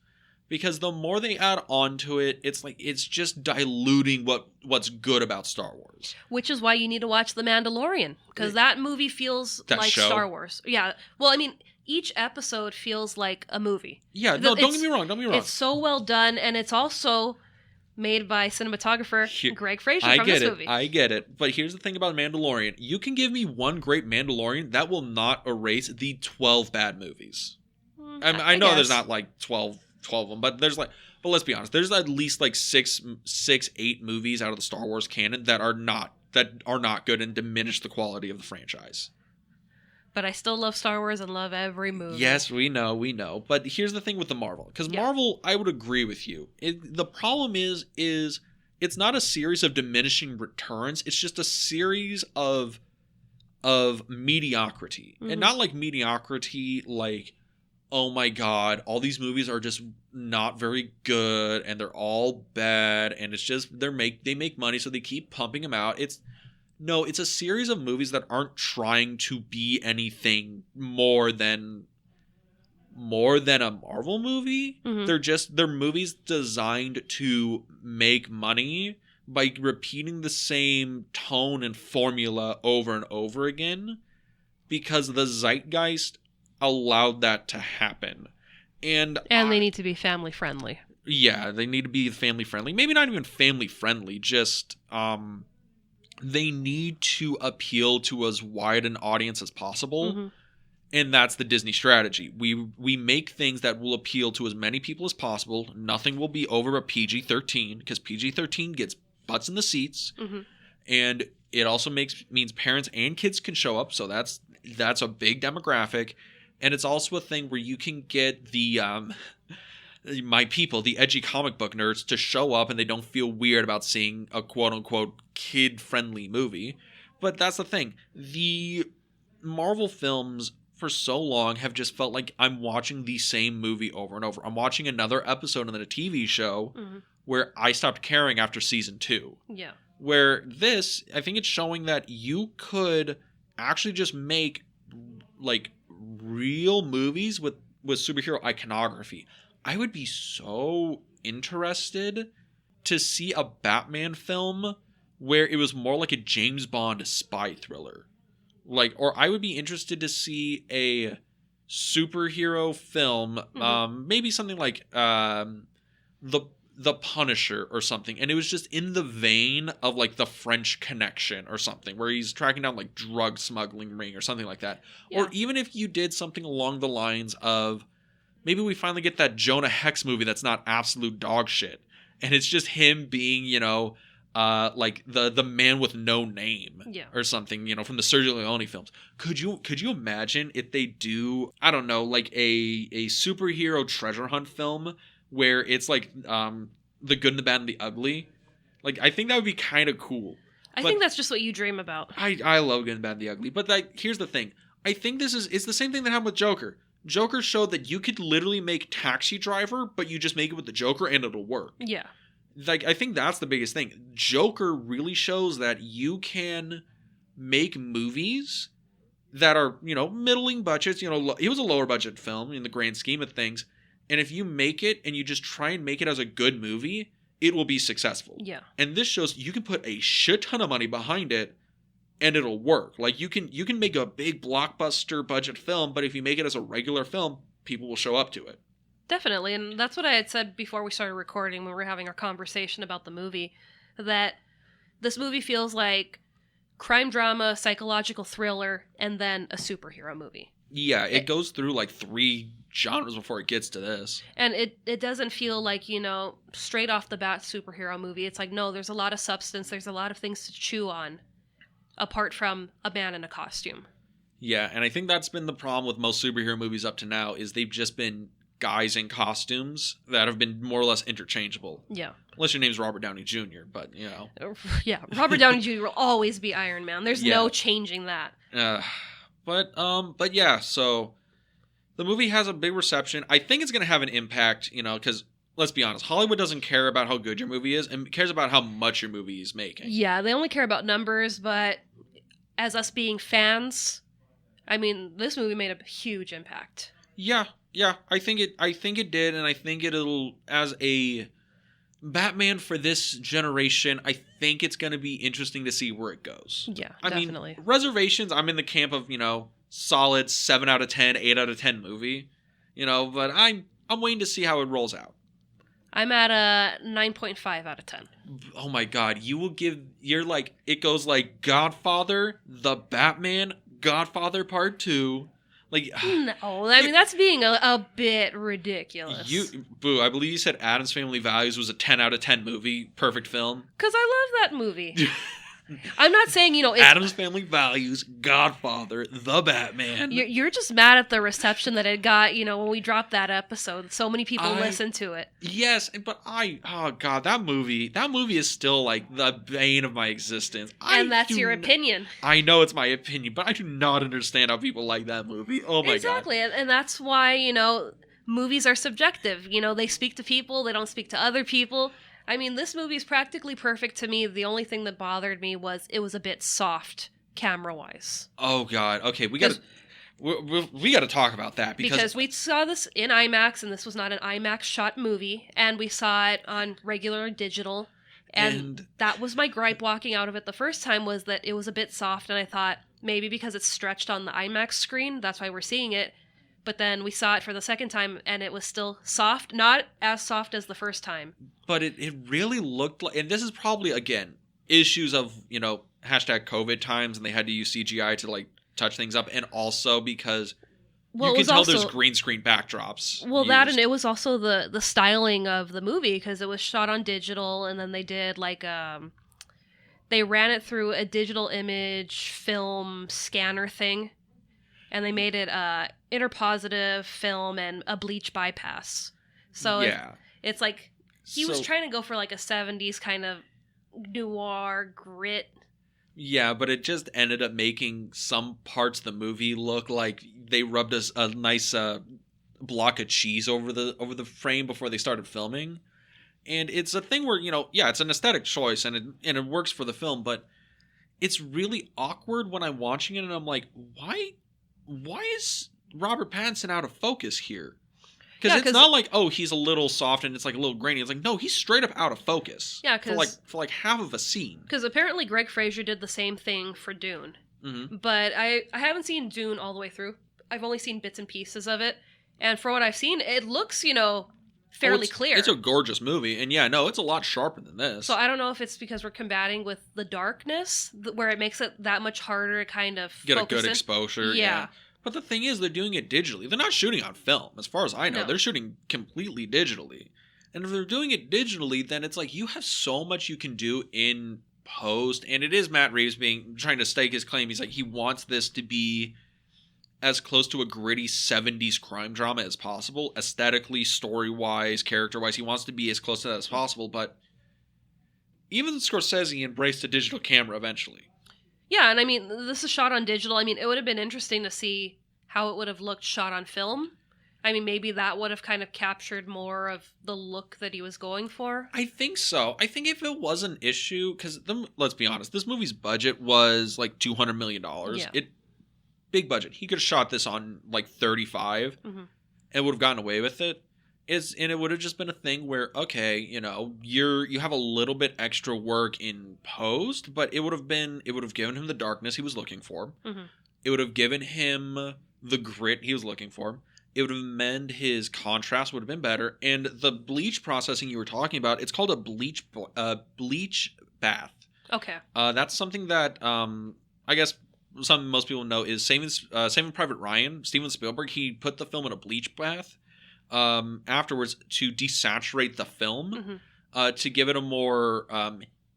because the more they add on to it, it's just diluting what's good about Star Wars. Which is why you need to watch The Mandalorian, because that movie feels like show? Star Wars. Yeah. Well, I mean, each episode feels like a movie. Yeah. No, don't get me wrong. It's so well done, and it's also made by cinematographer Greg Fraser from this movie. I get it. But here's the thing about Mandalorian. You can give me one great Mandalorian, that will not erase the 12 bad movies. I know there's not like 12 of them, but but let's be honest, there's at least like 8 movies out of the Star Wars canon that are not good and diminish the quality of the franchise. But I still love Star Wars and love every movie. Yes, we know. But here's the thing with the Marvel. Because Marvel, I would agree with you. The problem is it's not a series of diminishing returns. It's just a series of mediocrity. Mm-hmm. And not like mediocrity like, oh my god, all these movies are just not very good and they're all bad and it's just they make money so they keep pumping them out. It's a series of movies that aren't trying to be anything more than a Marvel movie. Mm-hmm. They're movies designed to make money by repeating the same tone and formula over and over again, because the zeitgeist allowed that to happen. And they need to be family friendly. Yeah, they need to be family friendly. Maybe not even family friendly, just they need to appeal to as wide an audience as possible. Mm-hmm. And that's the Disney strategy. We make things that will appeal to as many people as possible. Nothing will be over a PG-13, because PG-13 gets butts in the seats. Mm-hmm. And it also means parents and kids can show up, so that's a big demographic. And it's also a thing where you can get the my people, the edgy comic book nerds, to show up and they don't feel weird about seeing a quote-unquote kid-friendly movie. But that's the thing. The Marvel films for so long have just felt like I'm watching the same movie over and over. I'm watching another episode in a TV show mm-hmm. where I stopped caring after season 2. Yeah. Where this, I think it's showing that you could actually just make like real movies with superhero iconography. I would be so interested to see a Batman film where it was more like a James Bond spy thriller. Or I would be interested to see a superhero film, mm-hmm. Maybe something like the Punisher or something, and it was just in the vein of like The French Connection or something, where he's tracking down like drug smuggling ring or something like that. Yeah. Or even if you did something along the lines of, maybe we finally get that Jonah Hex movie that's not absolute dog shit, and it's just him being, like the man with no name, yeah. or something, from the Sergio Leone films. Could you imagine if they do, I don't know, like a superhero treasure hunt film where it's like the good and the bad and the ugly? Like, I think that would be kind of cool. I think that's just what you dream about. I love good and bad and the ugly, but here's the thing. I think it's the same thing that happened with Joker. Joker showed that you could literally make Taxi Driver, but you just make it with the Joker and it'll work. Yeah. Like, I think that's the biggest thing. Joker really shows that you can make movies that are, middling budgets. It was a lower budget film in the grand scheme of things. And if you make it and you just try and make it as a good movie, it will be successful. Yeah. And this shows you can put a shit ton of money behind it and it'll work. Like, you can make a big blockbuster budget film, but if you make it as a regular film, people will show up to it. Definitely, and that's what I had said before we started recording when we were having our conversation about the movie, that this movie feels like crime drama, psychological thriller, and then a superhero movie. Yeah, it goes through like 3 genres before it gets to this. And it doesn't feel like, straight off the bat superhero movie. It's like, no, there's a lot of substance, there's a lot of things to chew on, apart from a man in a costume. Yeah, and I think that's been the problem with most superhero movies up to now is they've just been guys in costumes that have been more or less interchangeable. Yeah. Unless your name's Robert Downey Jr., but, Yeah, Robert Downey Jr. will always be Iron Man. There's no changing that. But yeah, so the movie has a big reception. I think it's going to have an impact, because let's be honest, Hollywood doesn't care about how good your movie is and cares about how much your movie is making. Yeah, they only care about numbers, but as us being fans, I mean, this movie made a huge impact. Yeah, I think it did, and I think it'll, as a Batman for this generation, I think it's going to be interesting to see where it goes. Yeah, definitely. I mean, reservations, I'm in the camp of, solid 7 out of 10, 8 out of 10 movie, but I'm waiting to see how it rolls out. I'm at a 9.5 out of 10. Oh my god, it goes like Godfather, The Batman, Godfather Part 2. No, I mean, that's being a bit ridiculous. I believe you said Addams Family Values was a 10 out of 10 movie, perfect film. Because I love that movie. I'm not saying, Addams Family Values, Godfather, The Batman. You're just mad at the reception that it got, when we dropped that episode. So many people listened to it. Yes, but oh god, that movie is still like the bane of my existence. And that's your opinion. I know it's my opinion, but I do not understand how people like that movie. Oh my god. Exactly, and that's why, movies are subjective. They speak to people, they don't speak to other people. I mean, this movie is practically perfect to me. The only thing that bothered me was it was a bit soft, camera-wise. Oh god. Okay, we got to talk about that because we saw this in IMAX, and this was not an IMAX shot movie, and we saw it on regular digital. And that was my gripe walking out of it the first time, was that it was a bit soft, and I thought maybe because it's stretched on the IMAX screen, that's why we're seeing it. But then we saw it for the second time, and it was still soft. Not as soft as the first time. But it really looked like... And this is probably, again, issues of, hashtag COVID times, and they had to use CGI to, touch things up. And also because you can tell there's green screen backdrops. Well, that, and it was also the styling of the movie, because it was shot on digital, and then they did, they ran it through a digital image film scanner thing. And they made it interpositive film and a bleach bypass. So it's like he was trying to go for a 70s kind of noir grit. Yeah, but it just ended up making some parts of the movie look like they rubbed a nice block of cheese over the frame before they started filming. And it's a thing where, it's an aesthetic choice and it works for the film, but it's really awkward when I'm watching it and I'm like, why is Robert Pattinson out of focus here? Because it's not like, he's a little soft and it's a little grainy. It's like, no, he's straight up out of focus. Yeah, for half of a scene. Because apparently Greg Fraser did the same thing for Dune. Mm-hmm. But I haven't seen Dune all the way through. I've only seen bits and pieces of it. And for what I've seen, it looks, fairly clear. It's a gorgeous movie. And it's a lot sharper than this. So I don't know if it's because we're combating with the darkness, where it makes it that much harder to kind of get a good exposure. Yeah. But the thing is, they're doing it digitally. They're not shooting on film, as far as I know. No. They're shooting completely digitally. And if they're doing it digitally, then it's like you have so much you can do in post. And it is Matt Reeves trying to stake his claim. He's like, he wants this to be as close to a gritty 70s crime drama as possible. Aesthetically, story-wise, character-wise. He wants to be as close to that as possible. But even Scorsese embraced a digital camera eventually. Yeah, and I mean, this is shot on digital. I mean, it would have been interesting to see how it would have looked shot on film. I mean, maybe that would have kind of captured more of the look that he was going for. I think so. I think if it was an issue, because let's be honest, this movie's budget was $200 million. Yeah. Big budget. He could have shot this on 35 and would have gotten away with it. And it would have just been a thing where, okay, you have a little bit extra work in post, but it would have given him the darkness he was looking for. Mm-hmm. It would have given him the grit he was looking for. It would have meant his contrast would have been better. And the bleach processing you were talking about, it's called a bleach bath. Okay. That's something that I guess something most people know is Saving Private Ryan. Steven Spielberg, he put the film in a bleach bath. Afterwards to desaturate the film, to give it a more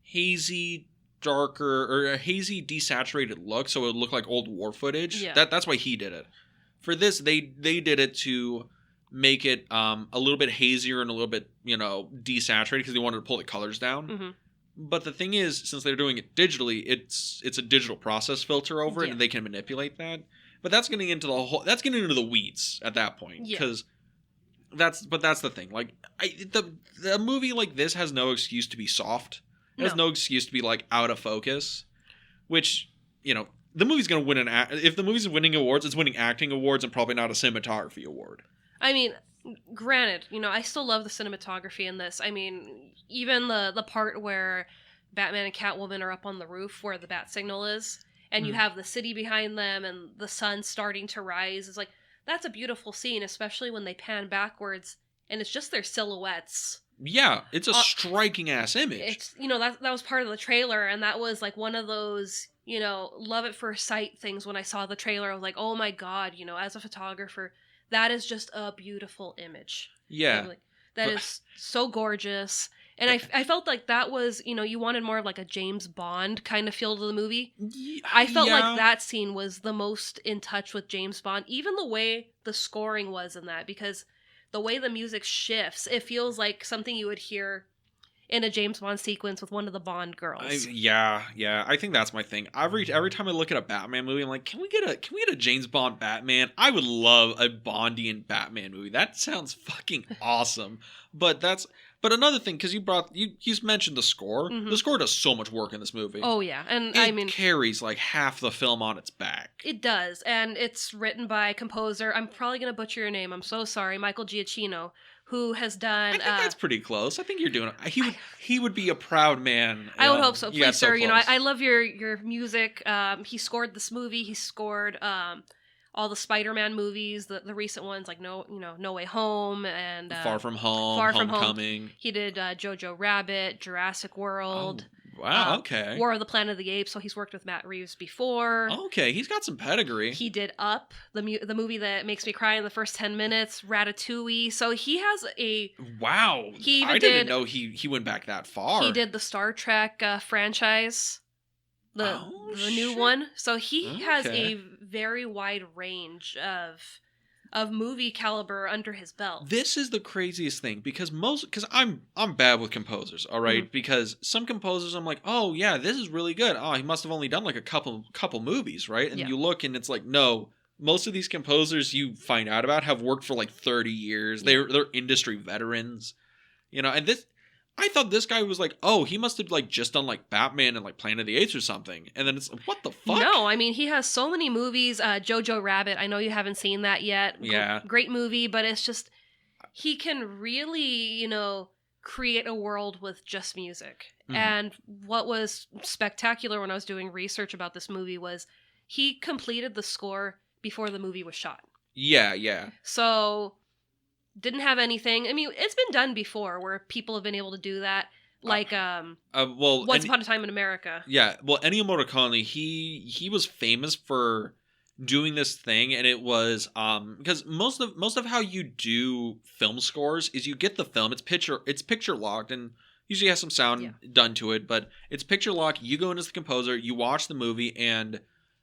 hazy, darker or a hazy, desaturated look, so it would look like old war footage. Yeah. That's why he did it. For this, they did it to make it a little bit hazier and a little bit, desaturated because they wanted to pull the colors down. Mm-hmm. But the thing is, since they're doing it digitally, it's a digital process filter over it, and they can manipulate that. But that's getting into the weeds at that point, because that's the thing. Like, the movie like this has no excuse to be soft. It has no excuse to be like out of focus, which the movie's gonna win if the movie's winning awards, it's winning acting awards and probably not a cinematography award. I mean, granted, I still love the cinematography in this. I mean, even the part where Batman and Catwoman are up on the roof where the bat signal is, and you have the city behind them and the sun starting to rise. It's like, that's a beautiful scene, especially when they pan backwards and it's just their silhouettes. Yeah, it's a striking ass image. It's that was part of the trailer, and that was like one of those love at first sight things. When I saw the trailer, I was like, oh my god, as a photographer, that is just a beautiful image. Yeah, that is so gorgeous. And I felt like that was, you wanted more of like a James Bond kind of feel to the movie. I felt like that scene was the most in touch with James Bond, even the way the scoring was in that, because the way the music shifts, it feels like something you would hear in a James Bond sequence with one of the Bond girls. I think that's my thing. Every time I look at a Batman movie, I'm like, can we get a James Bond Batman? I would love a Bondian Batman movie. That sounds fucking awesome. But another thing, because you mentioned the score. Mm-hmm. The score does so much work in this movie. Oh yeah, and it carries like half the film on its back. It does, and it's written by composer. I'm probably gonna butcher your name. I'm so sorry, Michael Giacchino, who has done. I think that's pretty close. I think you're doing it. He would be a proud man. I would hope so. Please, sir. So I love your music. He scored this movie. He scored all the Spider-Man movies, the recent ones like No Way Home and Far From Home, Homecoming. He did Jojo Rabbit, Jurassic World. Oh, wow, okay. War of the Planet of the Apes. So he's worked with Matt Reeves before. Okay, he's got some pedigree. He did Up, the movie that makes me cry in the first 10 minutes. Ratatouille. So he has a wow. I didn't know he went back that far. He did the Star Trek franchise. The new one. So he has a very wide range of movie caliber under his belt. This is the craziest thing because I'm bad with composers, all right? Mm-hmm. Because some composers I'm like, "Oh, yeah, this is really good. Oh, he must have only done like a couple movies, right?" And you look and it's like, "No, most of these composers you find out about have worked for like 30 years. Yeah. They're industry veterans." And I thought this guy was like, oh, he must have like just done like Batman and like Planet of the Apes or something. And then it's like, what the fuck? No, I mean, he has so many movies. Jojo Rabbit, I know you haven't seen that yet. Yeah. Great movie, but it's just, he can really, create a world with just music. Mm-hmm. And what was spectacular when I was doing research about this movie was he completed the score before the movie was shot. Yeah. So didn't have anything. I mean, it's been done before where people have been able to do that. Like, Once Upon a Time in America. Yeah, well, Ennio Morricone, he was famous for doing this thing, and it was because most of how you do film scores is you get the film, it's picture locked, and usually has some sound done to it, but it's picture locked. You go in as the composer, you watch the movie, and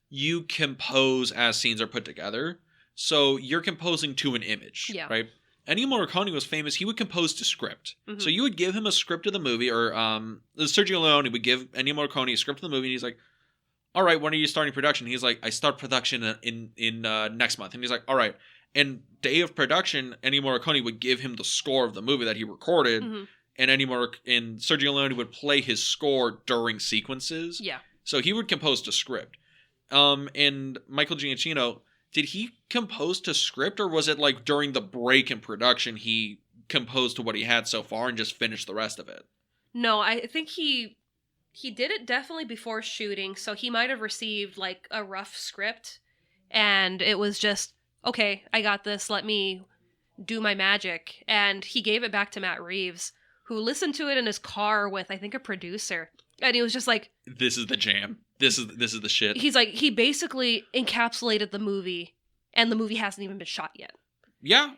you compose as scenes are put together. So you're composing to an image, right? Ennio Morricone was famous. He would compose to script. Mm-hmm. So you would give him a script of the movie, or Sergio Leone would give Ennio Morricone a script of the movie, and he's like, all right, when are you starting production? He's like, I start production in next month. And he's like, all right. And day of production, Ennio Morricone would give him the score of the movie that he recorded, mm-hmm. and Sergio Leone would play his score during sequences. Yeah. So he would compose to script. And Michael Giacchino, did he compose to script, or was it like during the break in production he composed to what he had so far and just finished the rest of it? No, I think he did it definitely before shooting, so he might have received like a rough script, and it was just, okay, I got this, let me do my magic. And he gave it back to Matt Reeves, who listened to it in his car with, I think, a producer, and he was just like, this is the jam. This is the shit. He's like, he basically encapsulated the movie, and the movie hasn't even been shot yet. Yeah.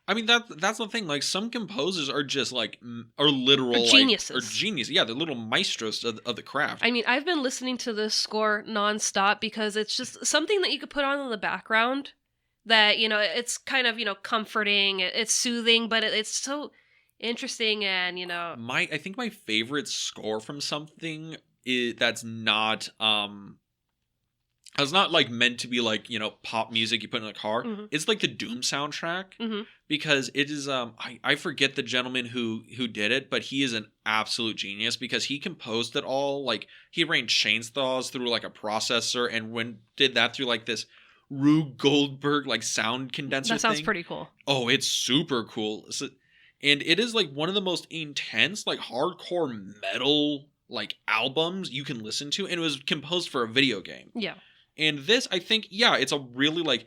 I mean, that's the thing. Like, some composers are just like are literal Geniuses. Or genius. Yeah, they're little maestros of the craft. I mean, I've been listening to this score nonstop because it's just something that you could put on in the background. That, you know, it's kind of, you know, comforting. It's soothing, but it's so interesting, and, you know, I think my favorite score from something that's not it's not like meant to be like, you know, pop music you put in a car. Mm-hmm. It's like the Doom soundtrack, mm-hmm. because it is I forget the gentleman who did it, but he is an absolute genius because he composed it all. Like, he ran chainsaws through like a processor and did that through like this Rube Goldberg like sound condenser. That sounds thing. pretty cool. Oh, it's super cool. And it is like one of the most intense, like hardcore metal like albums you can listen to, and it was composed for a video game. Yeah. And this, I think, yeah, it's a really like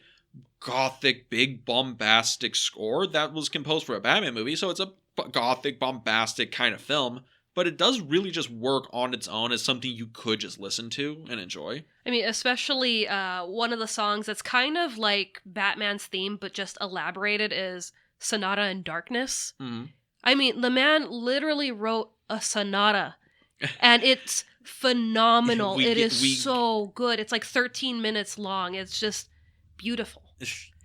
gothic, big, bombastic score that was composed for a Batman movie. So it's a gothic, bombastic kind of film, but it does really just work on its own as something you could just listen to and enjoy. I mean, especially one of the songs that's kind of like Batman's theme, but just elaborated, is Sonata in Darkness. Mm-hmm. I mean, the man literally wrote a sonata, and it's phenomenal. It is so good. It's like 13 minutes long. It's just beautiful.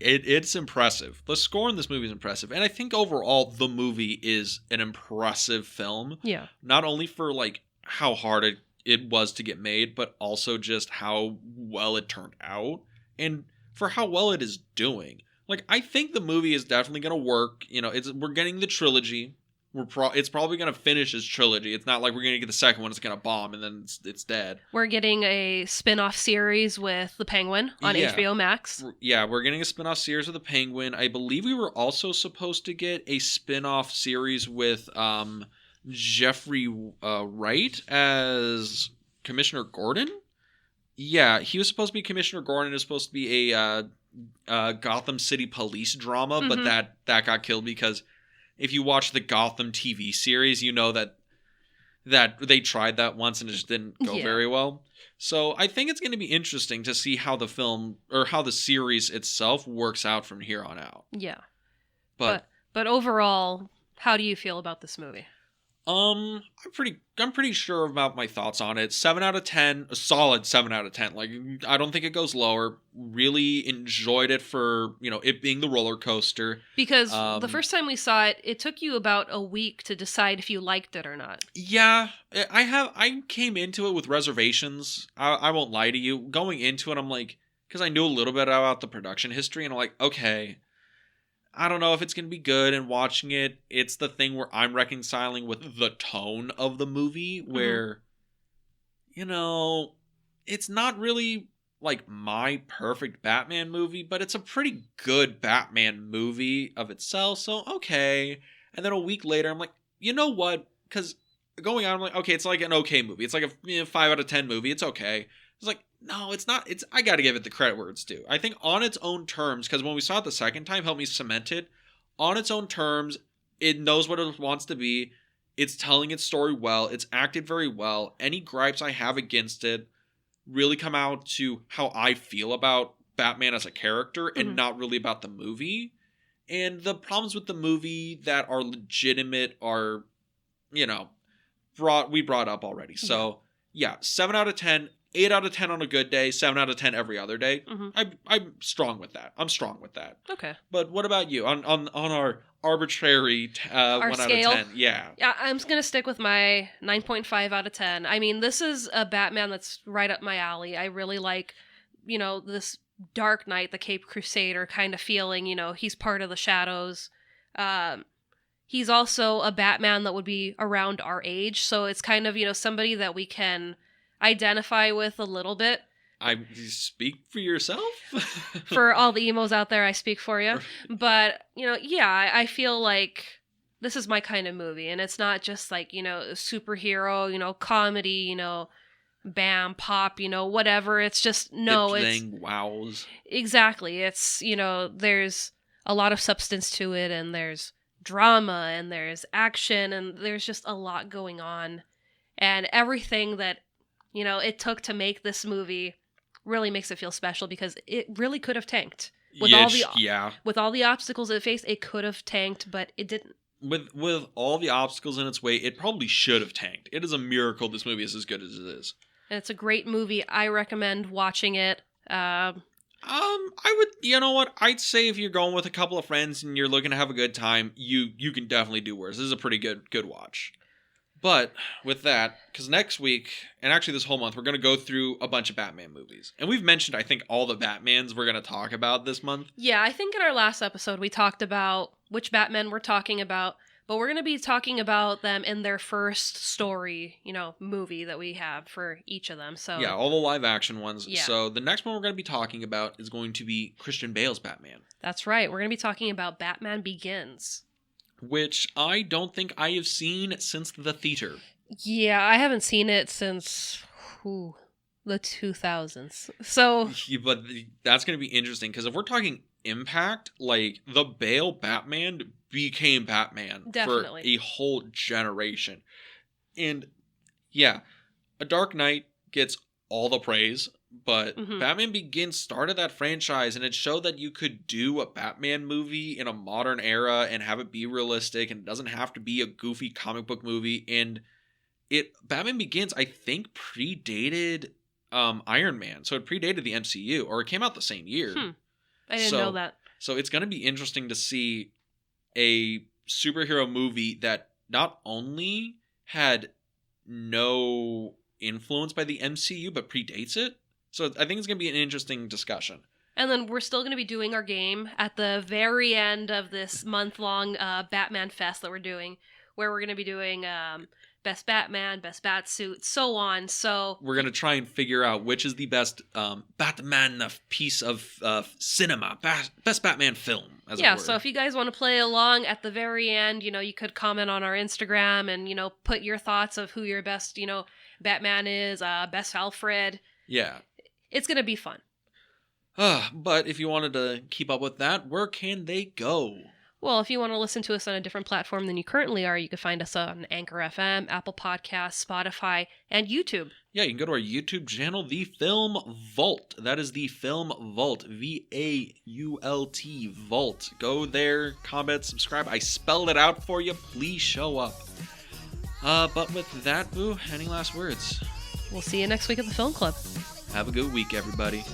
It's impressive. The score in this movie is impressive. And I think overall the movie is an impressive film. Yeah. Not only for like how hard it was to get made, but also just how well it turned out and for how well it is doing. Like, I think the movie is definitely going to work. You know, we're getting the trilogy. It's probably going to finish as trilogy. It's not like we're going to get the second one. It's going to bomb and then it's dead. We're getting a spin-off series with the Penguin on HBO Max. Yeah, we're getting a spin-off series with the Penguin. I believe we were also supposed to get a spin-off series with Jeffrey Wright as Commissioner Gordon. Yeah, he was supposed to be Commissioner Gordon. It was supposed to be a Gotham City police drama, but that got killed because if you watch the Gotham TV series, you know that they tried that once and it just didn't go very well. So I think it's going to be interesting to see how the film or how the series itself works out from here on out. Yeah. But overall, how do you feel about this movie? I'm pretty sure about my thoughts on it. 7 out of 10, a solid 7 out of 10. Like, I don't think it goes lower. Really enjoyed it for, you know, it being the roller coaster. Because the first time we saw it, it took you about a week to decide if you liked it or not. Yeah, I came into it with reservations. I won't lie to you. Going into it, I'm like, because I knew a little bit about the production history, and I'm like, okay, I don't know if it's going to be good, and watching it, it's the thing where I'm reconciling with the tone of the movie, where, you know, it's not really, like, my perfect Batman movie, but it's a pretty good Batman movie of itself, so okay. And then a week later, I'm like, you know what? Because going on, I'm like, okay, it's like an okay movie. It's like a 5 out of 10 movie. It's okay. It's like, no, it's not. I got to give it the credit where it's due. I think on its own terms, because when we saw it the second time, helped me cement it. On its own terms, it knows what it wants to be. It's telling its story well. It's acted very well. Any gripes I have against it really come out to how I feel about Batman as a character and not really about the movie. And the problems with the movie that are legitimate are, you know, we brought up already. So, yeah, 7 out of 10. 8 out of 10 on a good day, 7 out of 10 every other day. I'm strong with that. Okay. But what about you? On our arbitrary our 1 scale? out of 10? Yeah. Yeah, I'm going to stick with my 9.5 out of 10. I mean, this is a Batman that's right up my alley. I really like, you know, this Dark Knight, the Caped Crusader kind of feeling, you know, he's part of the shadows. He's also a Batman that would be around our age, so it's kind of, you know, somebody that we can identify with a little bit. You speak for yourself? For all the emos out there, I speak for you. But, you know, yeah, I feel like this is my kind of movie. And it's not just like, you know, superhero, you know, comedy, you know, bam, pop, you know, whatever. It's just, no, it's... wows. Exactly. It's, you know, there's a lot of substance to it, and there's drama, and there's action, and there's just a lot going on. And everything that, you know, it took to make this movie really makes it feel special, because it really could have tanked. With all the obstacles it faced, it could have tanked, but it didn't. With all the obstacles in its way, it probably should have tanked. It is a miracle this movie is as good as it is. And it's a great movie. I recommend watching it. I would, you know what? I'd say if you're going with a couple of friends and you're looking to have a good time, you can definitely do worse. This is a pretty good watch. But with that, because next week, and actually this whole month, we're going to go through a bunch of Batman movies. And we've mentioned, I think, all the Batmans we're going to talk about this month. Yeah, I think in our last episode we talked about which Batman we're talking about, but we're going to be talking about them in their first story, movie that we have for each of them. So yeah, all the live action ones. Yeah. So the next one we're going to be talking about is going to be Christian Bale's Batman. That's right. We're going to be talking about Batman Begins. Which I don't think I have seen since the theater. Yeah, I haven't seen it since the 2000s. So, but that's going to be interesting because if we're talking impact, like the Bale Batman became Batman definitely for a whole generation. And yeah, A Dark Knight gets all the praise. But Batman Begins started that franchise, and it showed that you could do a Batman movie in a modern era and have it be realistic, and it doesn't have to be a goofy comic book movie. And Batman Begins, I think, predated Iron Man, so it predated the MCU, or it came out the same year. I didn't know that. So it's going to be interesting to see a superhero movie that not only had no influence by the MCU, but predates it. So I think it's going to be an interesting discussion. And then we're still going to be doing our game at the very end of this month-long Batman Fest that we're doing, where we're going to be doing Best Batman, Best Batsuit, so on. So we're going to try and figure out which is the best Batman piece of cinema, best Batman film, as it were. So if you guys want to play along at the very end, you could comment on our Instagram and, put your thoughts of who your best, Batman is, best Alfred. Yeah. It's going to be fun. But if you wanted to keep up with that, where can they go? Well, if you want to listen to us on a different platform than you currently are, you can find us on Anchor FM, Apple Podcasts, Spotify, and YouTube. Yeah, you can go to our YouTube channel, The Film Vault. That is The Film Vault. VAULT Vault. Go there, comment, subscribe. I spelled it out for you. Please show up. But with that, Boo, any last words? We'll see you next week at the Film Club. Have a good week, everybody.